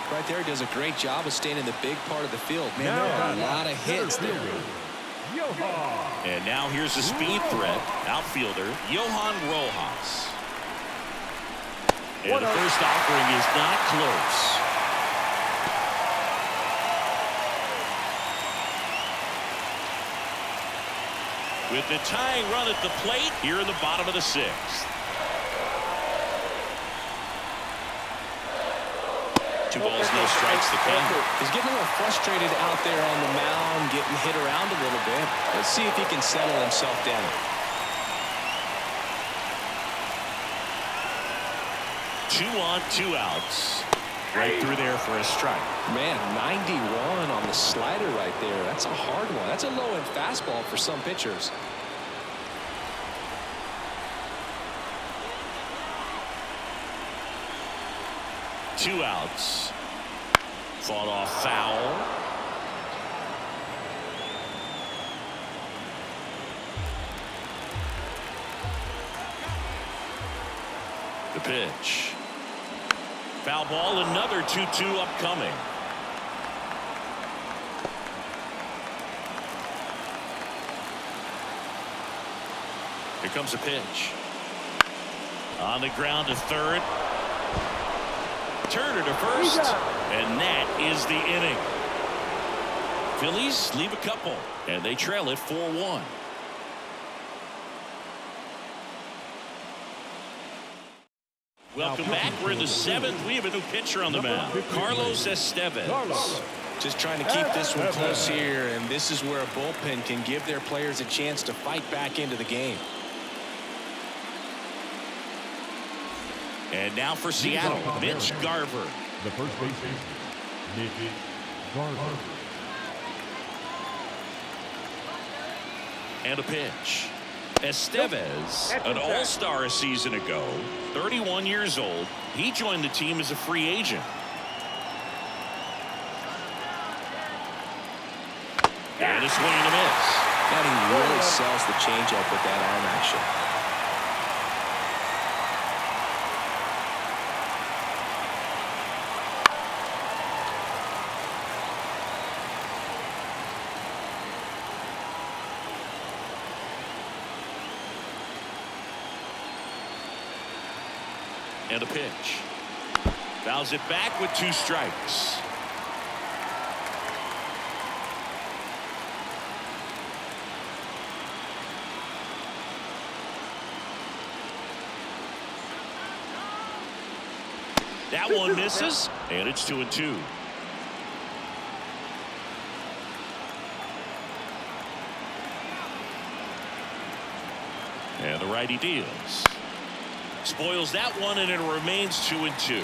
Right there, he does a great job of staying in the big part of the field. Man, Now, there are a lot of hits there. And now here's a speed threat. Outfielder, Johan Rojas. And the first offering is not close. With the tying run at the plate here in the bottom of the 6th. 2 balls, no strikes to count. He's getting a little frustrated out there on the mound, getting hit around a little bit. Let's see if he can settle himself down. 2 on, 2 outs. Right through there for a strike. Man, 91 on the slider right there. That's a hard one. That's a low-end fastball for some pitchers. Two outs. Fought off foul. The pitch. Foul ball, another 2-2 upcoming. Here comes a pitch. On the ground to third. Turner to first. And that is the inning. Phillies leave a couple. And they trail it 4-1. Welcome back. We're in the 7th. We have a new pitcher on the mound. Carlos Estevez. Just trying to keep this one close here, and this is where a bullpen can give their players a chance to fight back into the game. And now for Seattle, Mitch Garver. The first baseman, Mitch Garver. And a pitch. Estevez, an all-star a season ago, 31 years old. He joined the team as a free agent. And a swing and a miss. Now he really sells the changeup with that arm action. And a pitch. Fouls it back with 2 strikes. That one misses, and it's 2-2. And the righty deals. Spoils that one, and it remains 2-2.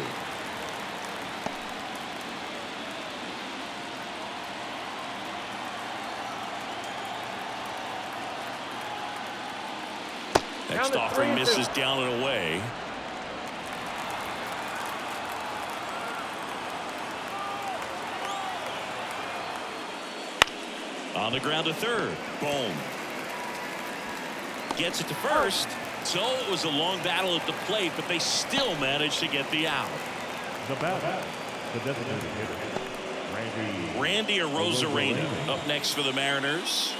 Next offering misses down and away. On the ground to third. Boom. Gets it to first. So it was a long battle at the plate, but they still managed to get the out. The batter, the designated hitter, Randy Arozarena up next for the Mariners.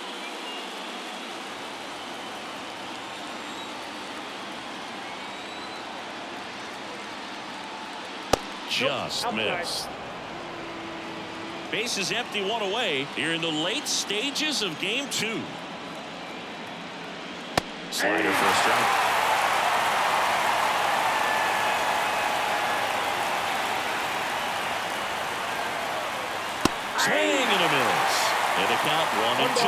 Just missed. Base is empty, 1 away. Here in the late stages of game 2. Slider for a strike. Swing and a miss. And the count 1-2.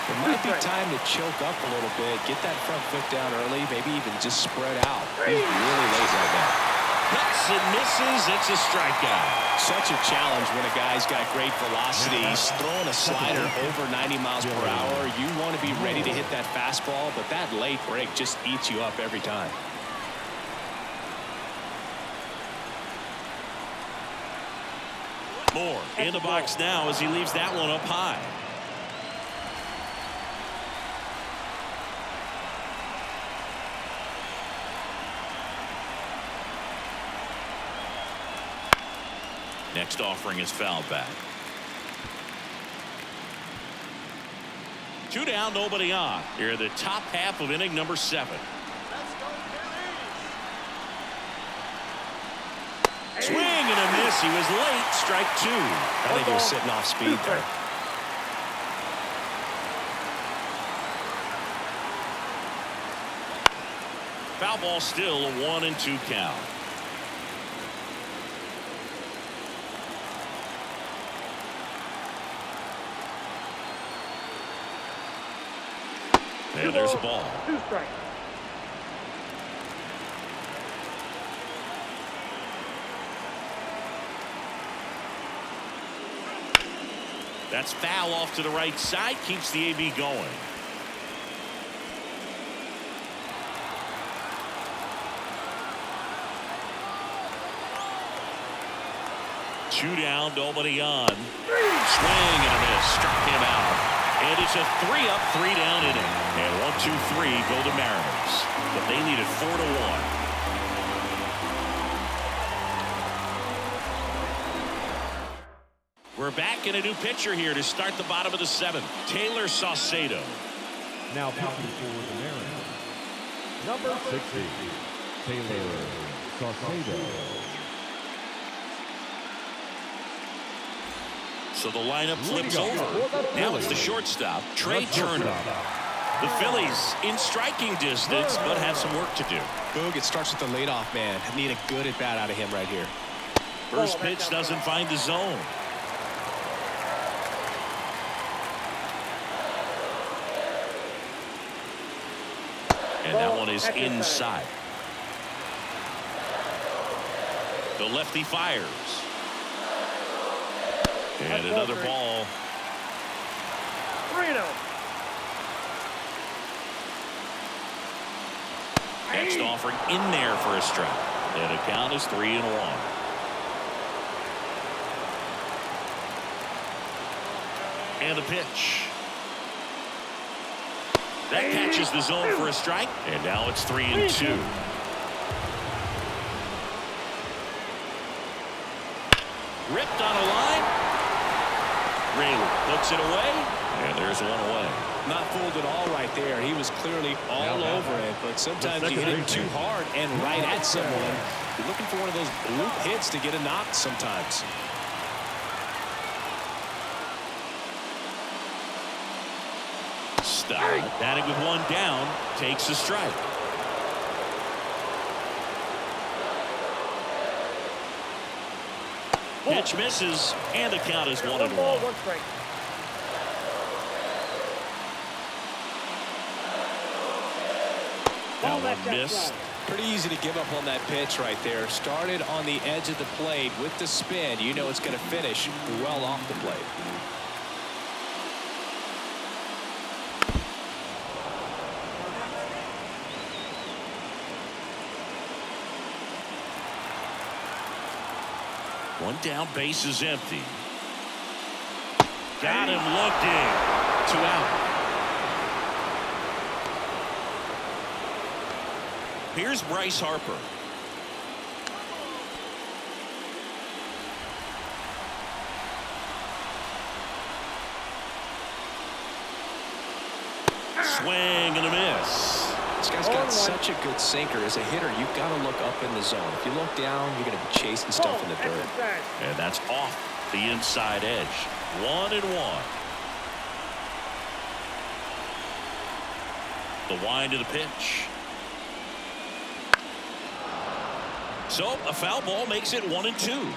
It might be time to choke up a little bit, get that front foot down early, maybe even just spread out. He's really late right now. Cuts and misses. It's a strikeout. Such a challenge when a guy's got great velocity. He's throwing a slider over 90 miles per hour. You want to be ready to hit that fastball, but that late break just eats you up every time. Moore in the box now as he leaves that one up high. Next offering is fouled back. 2 down, nobody on. Here in the top half of inning number 7. Swing and a miss. He was late. Strike 2. I think he was sitting off speed there. Foul ball, still a 1-2 count. And there's a ball. 2 strikes. That's foul off to the right side. Keeps the AB going. Two down, nobody on. Swing and a miss. Struck him out. And it's a 3-up, 3-down inning. And 1, 2, 3 go the Mariners. But they lead it 4-1. We're back in a new pitcher here to start the bottom of the 7th. Taylor Saucedo. Now pitching for the Mariners, number 60, Taylor Saucedo. So the lineup flips over. Now it's the shortstop, Trey Turner. The Phillies in striking distance, but have some work to do. Boog, it starts with the leadoff man. Need a good at bat out of him right here. First pitch doesn't find the zone. And that one is inside. The lefty fires. And another ball. 3-0. Next offering in there for a strike. And the count is 3-1. And the pitch. That catches the zone for a strike. And now it's 3-2. Ripped on a line. Rayleigh puts it away. And there's one away. Not fooled at all right there. He was clearly all over it, but sometimes you hit it too hard and right at someone. You're looking for one of those bloop hits to get a knock sometimes. Stott, batting with one down, takes a strike. Pitch misses, and the count is 1-1. 1 strike. That one missed. Pretty easy to give up on that pitch right there. Started on the edge of the plate with the spin. You know it's going to finish well off the plate. One down, base is empty. Got him looking. 2 out. Here's Bryce Harper. Swing and a miss. This guy's got such a good sinker. As a hitter, you've got to look up in the zone. If you look down, you're going to be chasing stuff in the dirt. And that's off the inside edge. 1-1. The wind of the pitch. So a foul ball makes it 1-2.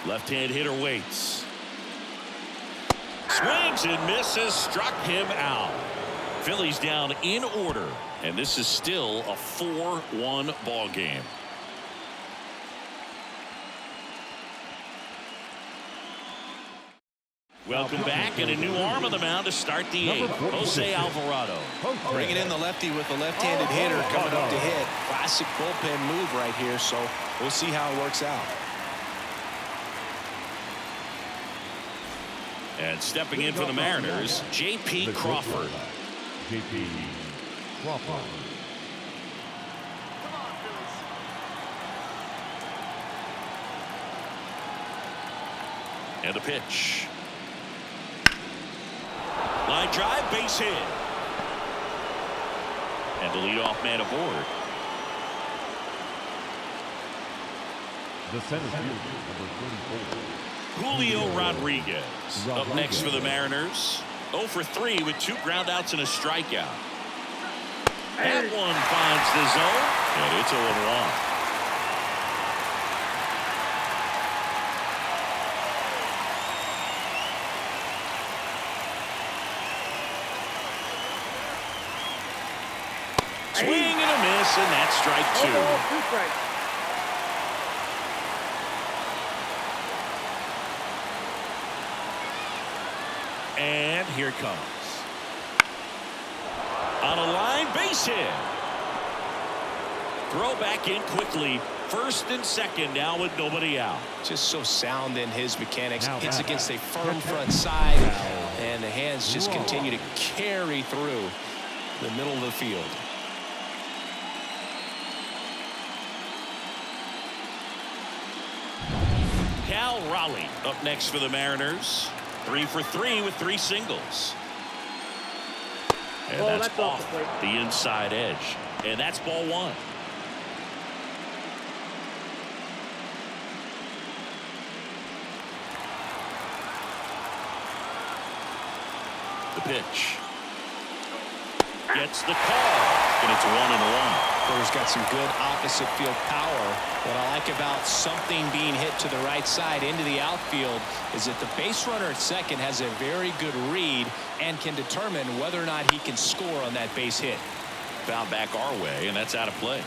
Left-hand hitter waits. Swings and misses. Struck him out. Phillies down in order. And this is still a 4-1 ball game. Welcome back, and a new arm on the mound to start the 8th. Jose Alvarado. Bringing in the lefty with the left-handed hitter coming up to hit. Classic bullpen move right here, so we'll see how it works out. And stepping in for the Mariners, J.P. Crawford. J.P. Crawford. And the pitch. Line drive, base hit. And the leadoff man aboard. The center fielder, number 34. Julio Rodriguez up next for the Mariners. 0 for 3 with 2 groundouts and a strikeout. That one finds the zone, and it's 0-1. Swing and a miss, and that's strike 2. Two strikes. And here it comes. On a line, base hit. Throw back in quickly. First and second now with nobody out. Just so sound in his mechanics. Now Hits back. against a firm front side, and the hands just continue to carry through the middle of the field. Cal Raleigh up next for the Mariners. 3 for 3 with 3 singles. And that's that's off off the plate. the inside edge. And that's ball 1. The pitch. Gets the call. And it's 1-1. Porter's got some good opposite field power. What I like about something being hit to the right side into the outfield is that the base runner at second has a very good read and can determine whether or not he can score on that base hit. Foul back our way, and that's out of play.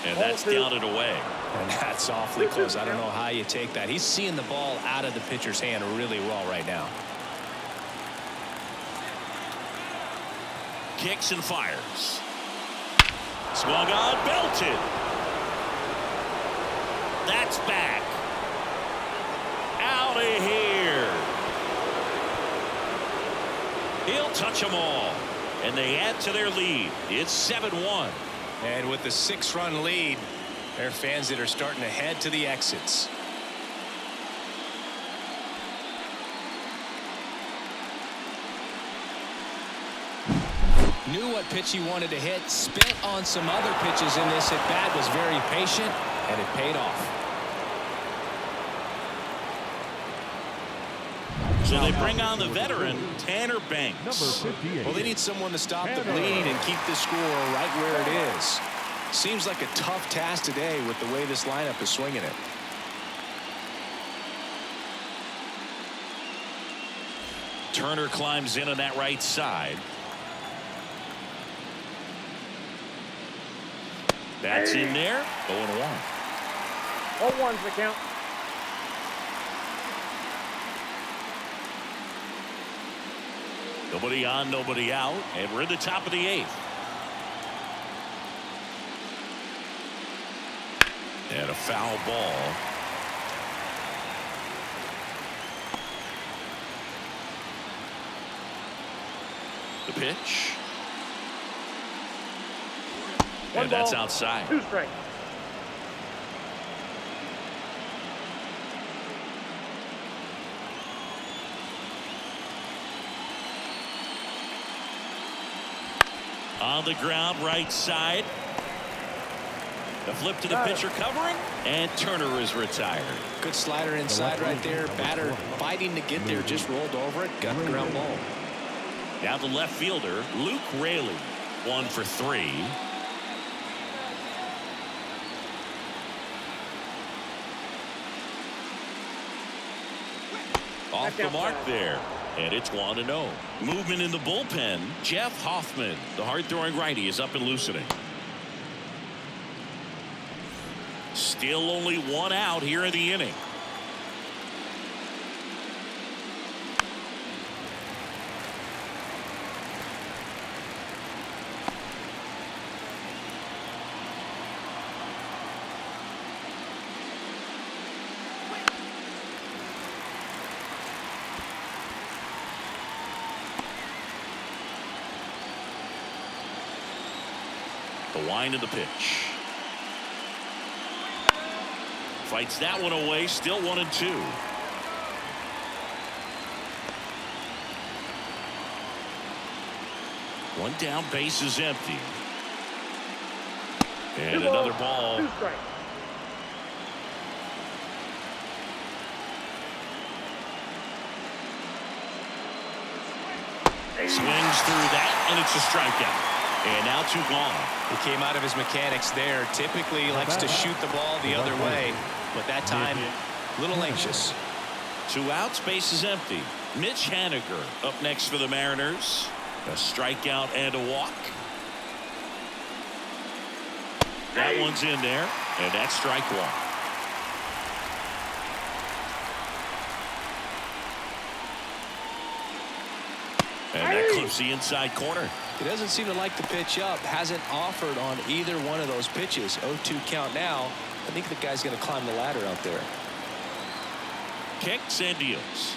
And that's down and away. And that's awfully close. I don't know how you take that. He's seeing the ball out of the pitcher's hand really well right now. Kicks and fires. Swung on, belted. That's back. Out of here. He'll touch them all. And they add to their lead. It's 7-1. And with the 6-run lead, there are fans that are starting to head to the exits. Knew what pitch he wanted to hit, spent on some other pitches in this at bat, was very patient, and it paid off. So they bring on the veteran, Tanner Banks. Number 58. Well, they need someone to stop the bleed and keep the score right where it is. Seems like a tough task today with the way this lineup is swinging it. Turner climbs in on that right side. That's in there. 0-1. 0-1's the count. Nobody on, nobody out, and we're in the top of the 8th. And a foul ball. The pitch. And that's outside. 2 strikes. On the ground, right side. The flip to the pitcher covering, and Turner is retired. Good slider inside right there. Batter fighting to get there, just rolled over it, got the ground ball. Now the left fielder, Luke Raley, 1 for 3. Off the mark there. And it's 1-0. Movement in the bullpen. Jeff Hoffman, the hard-throwing righty, is up and loosening. Still only 1 out here in the inning. The wind of the pitch. Fights that one away. Still 1-2. One down, base is empty. And another ball. 2 strikes. Swings through that, and it's a strikeout. And now 2 gone. He came out of his mechanics there. Typically likes to shoot the ball the other way, but that time a little anxious. 2 outs, base is empty. Mitch Haniger up next for the Mariners. A strikeout and a walk. That one's in there, and that's strike 1. And that clips the inside corner. He doesn't seem to like the pitch up. Hasn't offered on either one of those pitches. 0-2 count now. I think the guy's going to climb the ladder out there. Kicks and deals.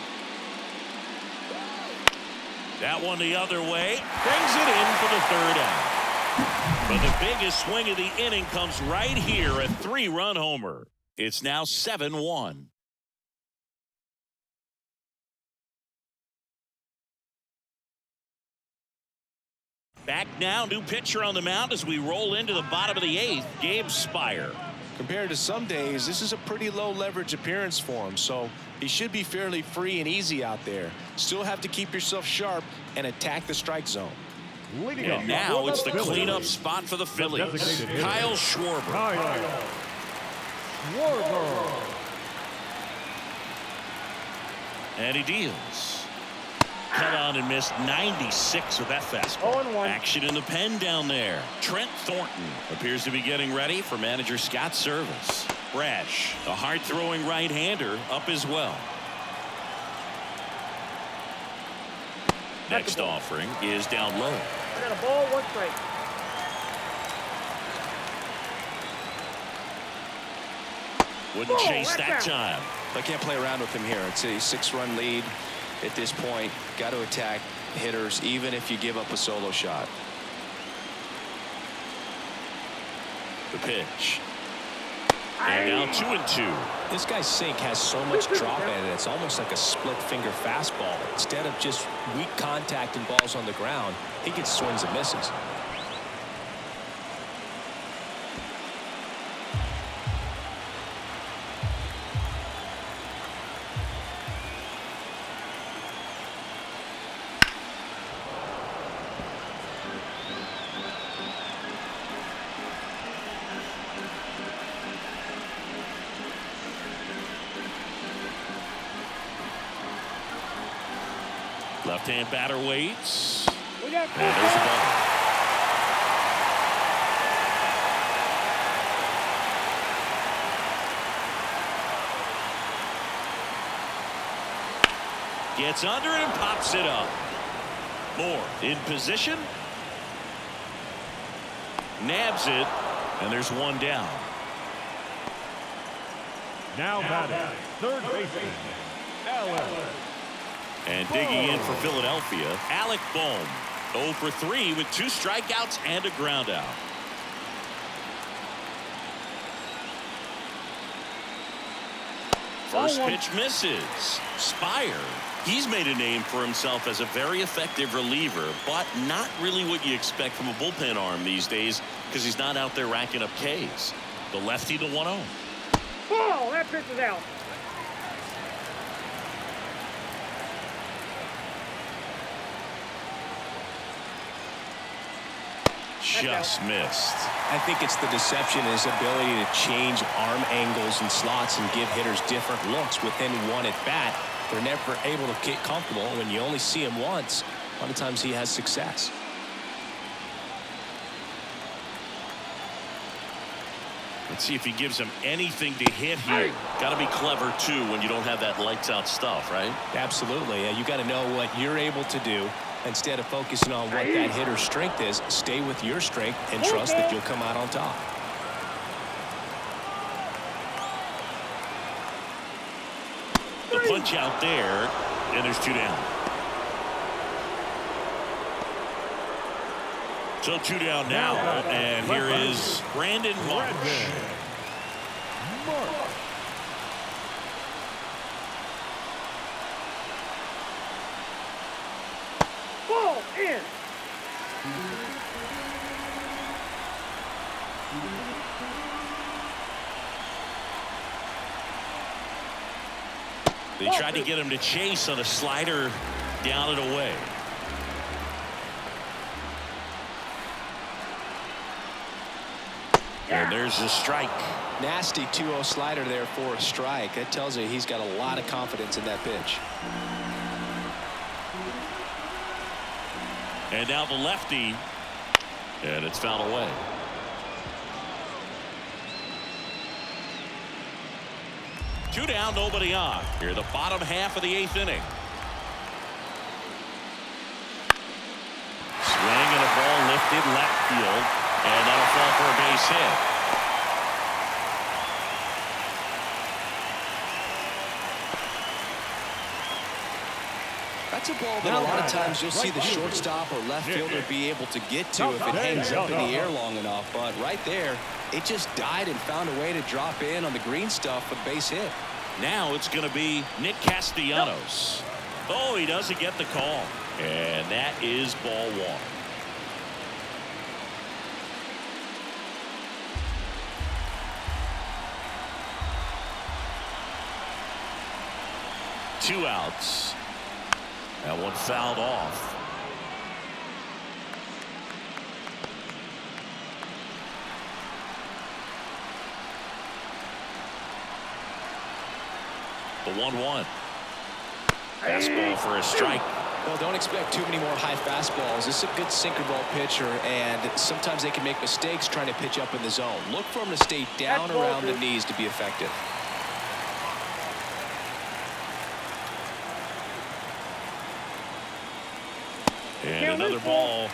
That one the other way. Brings it in for the 3rd out. But the biggest swing of the inning comes right here. A 3-run homer. It's now 7-1. Back now, new pitcher on the mound as we roll into the bottom of the 8th. Gabe Spire. Compared to some days, this is a pretty low leverage appearance for him, so he should be fairly free and easy out there. Still have to keep yourself sharp and attack the strike zone. And now it's the cleanup spot for the Phillies. Kyle Schwarber. And he deals. Cut on and missed 96 with that fastball. 0-1. Action in the pen down there. Trent Thornton appears to be getting ready for manager Scott's service. Brash, a hard-throwing right-hander, up as well. Next offering is down low. I got a ball, 1 strike. Wouldn't chase that out. time. I can't play around with him here. It's a 6-run lead at this point. Got to attack hitters even if you give up a solo shot. The pitch. And now 2-2. This guy's sink has so much drop in it. It's almost like a split finger fastball. Instead of just weak contact and balls on the ground, he gets swings and misses. Left-hand batter waits. We got And there's the ball. Gets under it and pops it up. Moore in position. Nabs it. And there's 1 down. Now batting, third baseman, Allen. And digging in for Philadelphia, Alec Bohm. 0 for 3 with 2 strikeouts and a ground out. First pitch misses. Spire. He's made a name for himself as a very effective reliever, but not really what you expect from a bullpen arm these days because he's not out there racking up Ks. The lefty to 1-0. ball. That pitch is out. Just missed. I think it's the deception, his ability to change arm angles and slots and give hitters different looks within one at bat. They're never able to get comfortable. When you only see him once, a lot of times he has success. Let's see if he gives him anything to hit here. Got to be clever, too, when you don't have that lights-out stuff, right? Absolutely. You got to know what you're able to do. Instead of focusing on what that hitter's strength is, stay with your strength and trust that you'll come out on top. The punch out there, and there's 2 down. So 2 down now, and here is Brandon Marsh. Ball in. They tried to get him to chase on a slider down and away. And there's a strike. Nasty 2-0 slider there for a strike. That tells you he's got a lot of confidence in that pitch. And now the lefty. And it's fouled away. Two down, nobody on. Here, the bottom half of the 8th inning. Swing and a ball lifted left field. And that'll fall for a base hit. That's a ball that a lot of times you'll see the shortstop or left fielder be able to get to if it hangs up in the air long enough. But right there, it just died and found a way to drop in on the green stuff for the base hit. Now it's going to be Nick Castellanos. Oh, he doesn't get the call. And that is ball 1. Two outs. That one fouled off. The 1-1. Fastball for a strike. Well, don't expect too many more high fastballs. This is a good sinker ball pitcher, and sometimes they can make mistakes trying to pitch up in the zone. Look for him to stay down around the knees to be effective. And another ball.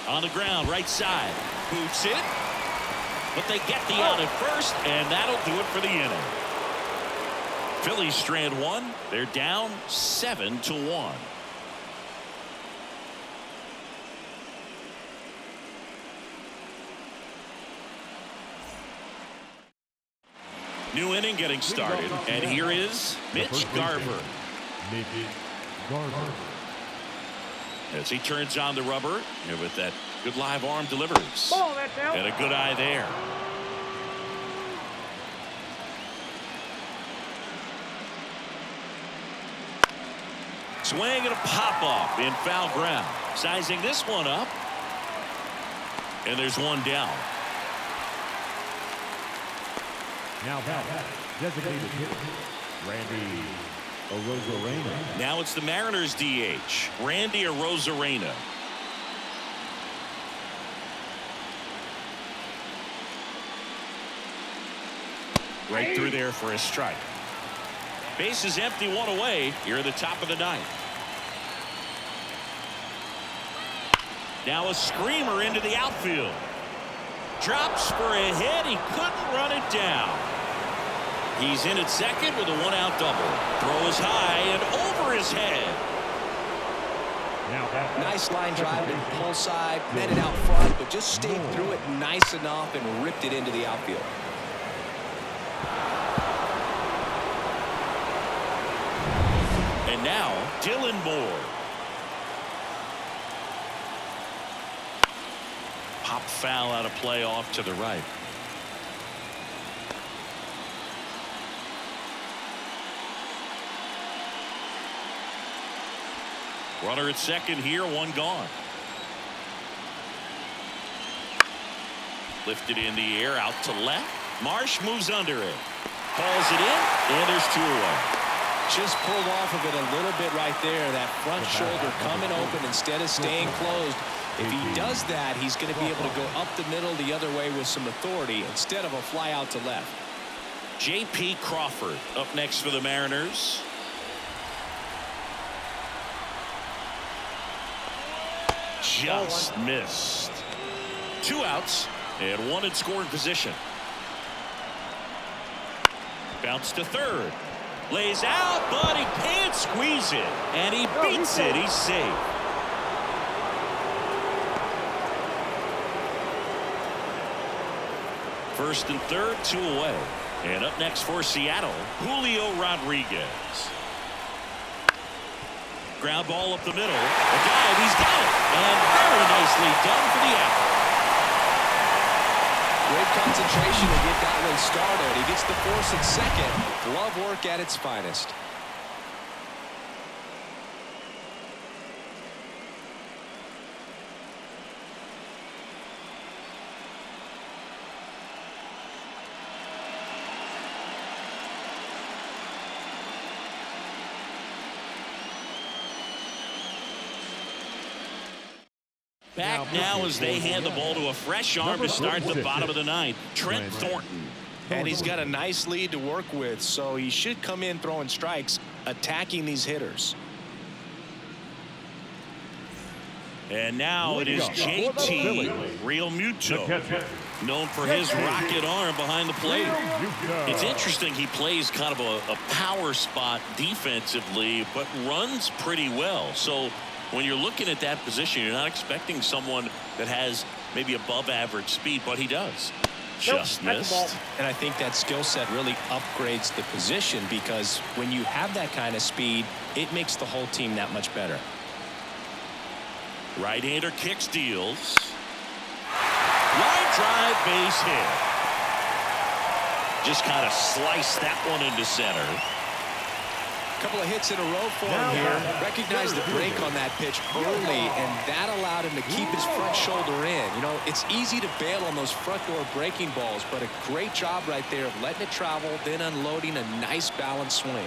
On the ground, right side. Boots it. But they get the out at first, and that'll do it for the inning. Phillies strand 1. They're down 7-1. New inning getting started, and here is Mitch Garver. As he turns on the rubber, and with that good live arm delivers. Ball, that's out. And a good eye there. Swing and a pop-up in foul ground. Sizing this one up. And there's one down. Now back, designated hitter, Randy Arozarena. Now it's the Mariners DH, Randy Arozarena. Right through there for a strike. Base is empty, 1 away. Here at the top of the 9th. Now a screamer into the outfield. Drops for a hit. He couldn't run it down. He's in at second with a 1-out double. Throws high and over his head. Nice line drive to the pull side, met it out front, but just stayed through it nice enough and ripped it into the outfield. And now Dylan Moore. Pop foul out of play off to the right. Runner at second here, 1 gone. Lifted in the air, out to left. Marsh moves under it. Calls it in, and there's 2 away. Just pulled off of it a little bit right there. That front shoulder coming open instead of staying closed. If he does that, he's going to be able to go up the middle the other way with some authority instead of a fly out to left. J.P. Crawford up next for the Mariners. Just missed. 2 outs and 1 in scoring position. Bounce to third. Lays out, but he can't squeeze it. And he beats it. He's safe. First and third, 2 away. And up next for Seattle, Julio Rodriguez. Ground ball up the middle. A dive, he's got it. And very nicely done for the out. Great concentration to get that one started. He gets the force at second. Glove work at its finest. Back now as they hand the ball to a fresh arm to start the bottom of the ninth, Trent Thornton. And he's got a nice lead to work with, so he should come in throwing strikes, attacking these hitters. And now it is JT Realmuto, known for his rocket arm behind the plate. It's interesting, he plays kind of a power spot defensively, but runs pretty well. So when you're looking at that position, you're not expecting someone that has maybe above average speed, but he does. Just missed. And I think that skill set really upgrades the position, because when you have that kind of speed, it makes the whole team that much better. Right-hander kicks, deals. Line drive, base hit. Just kind of sliced that one into center. Couple of hits in a row for him here. Recognized the break on that pitch early, and that allowed him to keep his front shoulder in. You know, it's easy to bail on those front door breaking balls, but a great job right there of letting it travel, then unloading a nice balanced swing.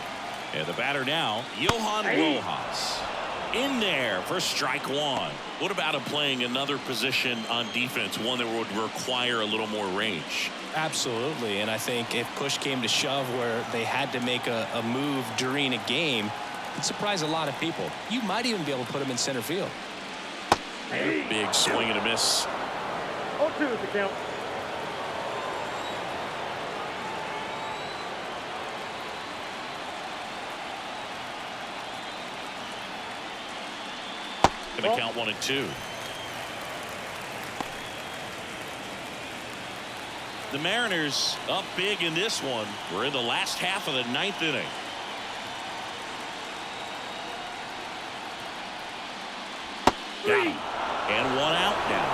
And the batter now, Johan Rojas. In there for strike one. What about him playing another position on defense, one that would require a little more range? Absolutely, and I think if push came to shove where they had to make a move during a game, it'd surprise a lot of people. You might even be able to put him in center field. Big swing and a miss. 0-2 is the count. Going to count 1-2. The Mariners up big in this one. We're in the last half of the ninth inning. Got him. And one out now.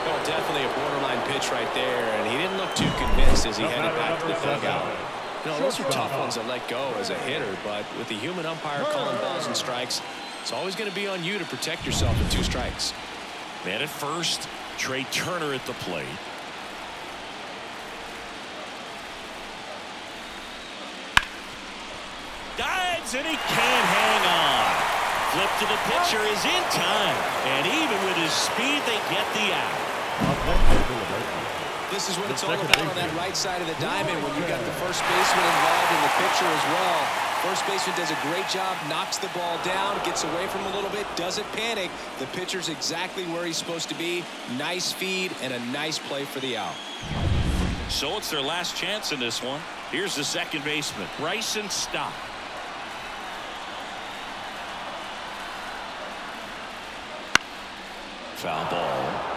Well, definitely a borderline pitch right there, and he didn't look too convinced as he headed back to the dugout. You know, those are tough ones to let go as a hitter, but with the human umpire calling balls and strikes, it's always going to be on you to protect yourself with 2 strikes. Man at first, Trey Turner at the plate. Dives, and he can't hang on. Flip to the pitcher is in time, and even with his speed, they get the out. This is what it's all about on that right side of the diamond when you got the first baseman involved in the pitcher as well. First baseman does a great job, knocks the ball down, gets away from him a little bit, doesn't panic. The pitcher's exactly where he's supposed to be. Nice feed and a nice play for the out. So it's their last chance in this one. Here's the second baseman, Bryson Stott. Foul ball.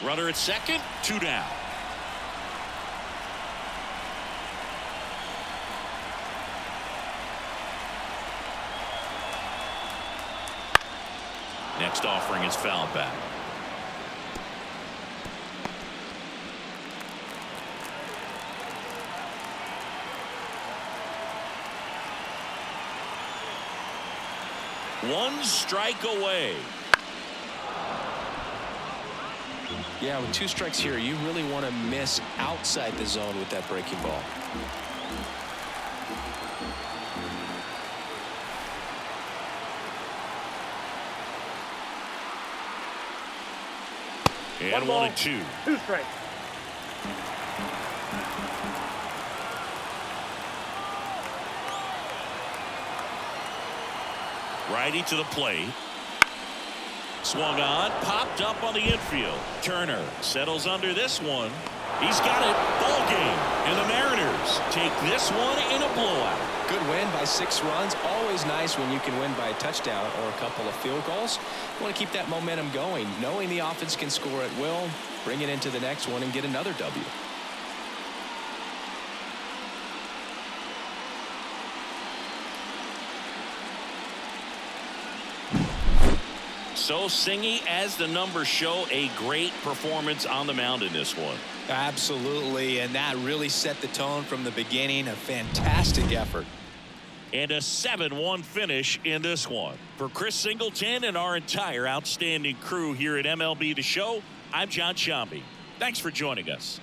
Runner at second, 2 down. Next offering is fouled back. One strike away. Yeah, with 2 strikes here, you really want to miss outside the zone with that breaking ball. And 1-2. 2 strikes. Righty to the plate. Swung on, popped up on the infield. Turner settles under this one. He's got it. Ball game. And the Mariners take this one in a blowout. Good win by 6 runs. Always nice when you can win by a touchdown or a couple of field goals. You want to keep that momentum going, knowing the offense can score at will, bring it into the next one and get another W. So Singy, as the numbers show, a great performance on the mound in this one. Absolutely, and that really set the tone from the beginning. A fantastic effort. And a 7-1 finish in this one. For Chris Singleton and our entire outstanding crew here at MLB The Show, I'm John Shambi. Thanks for joining us.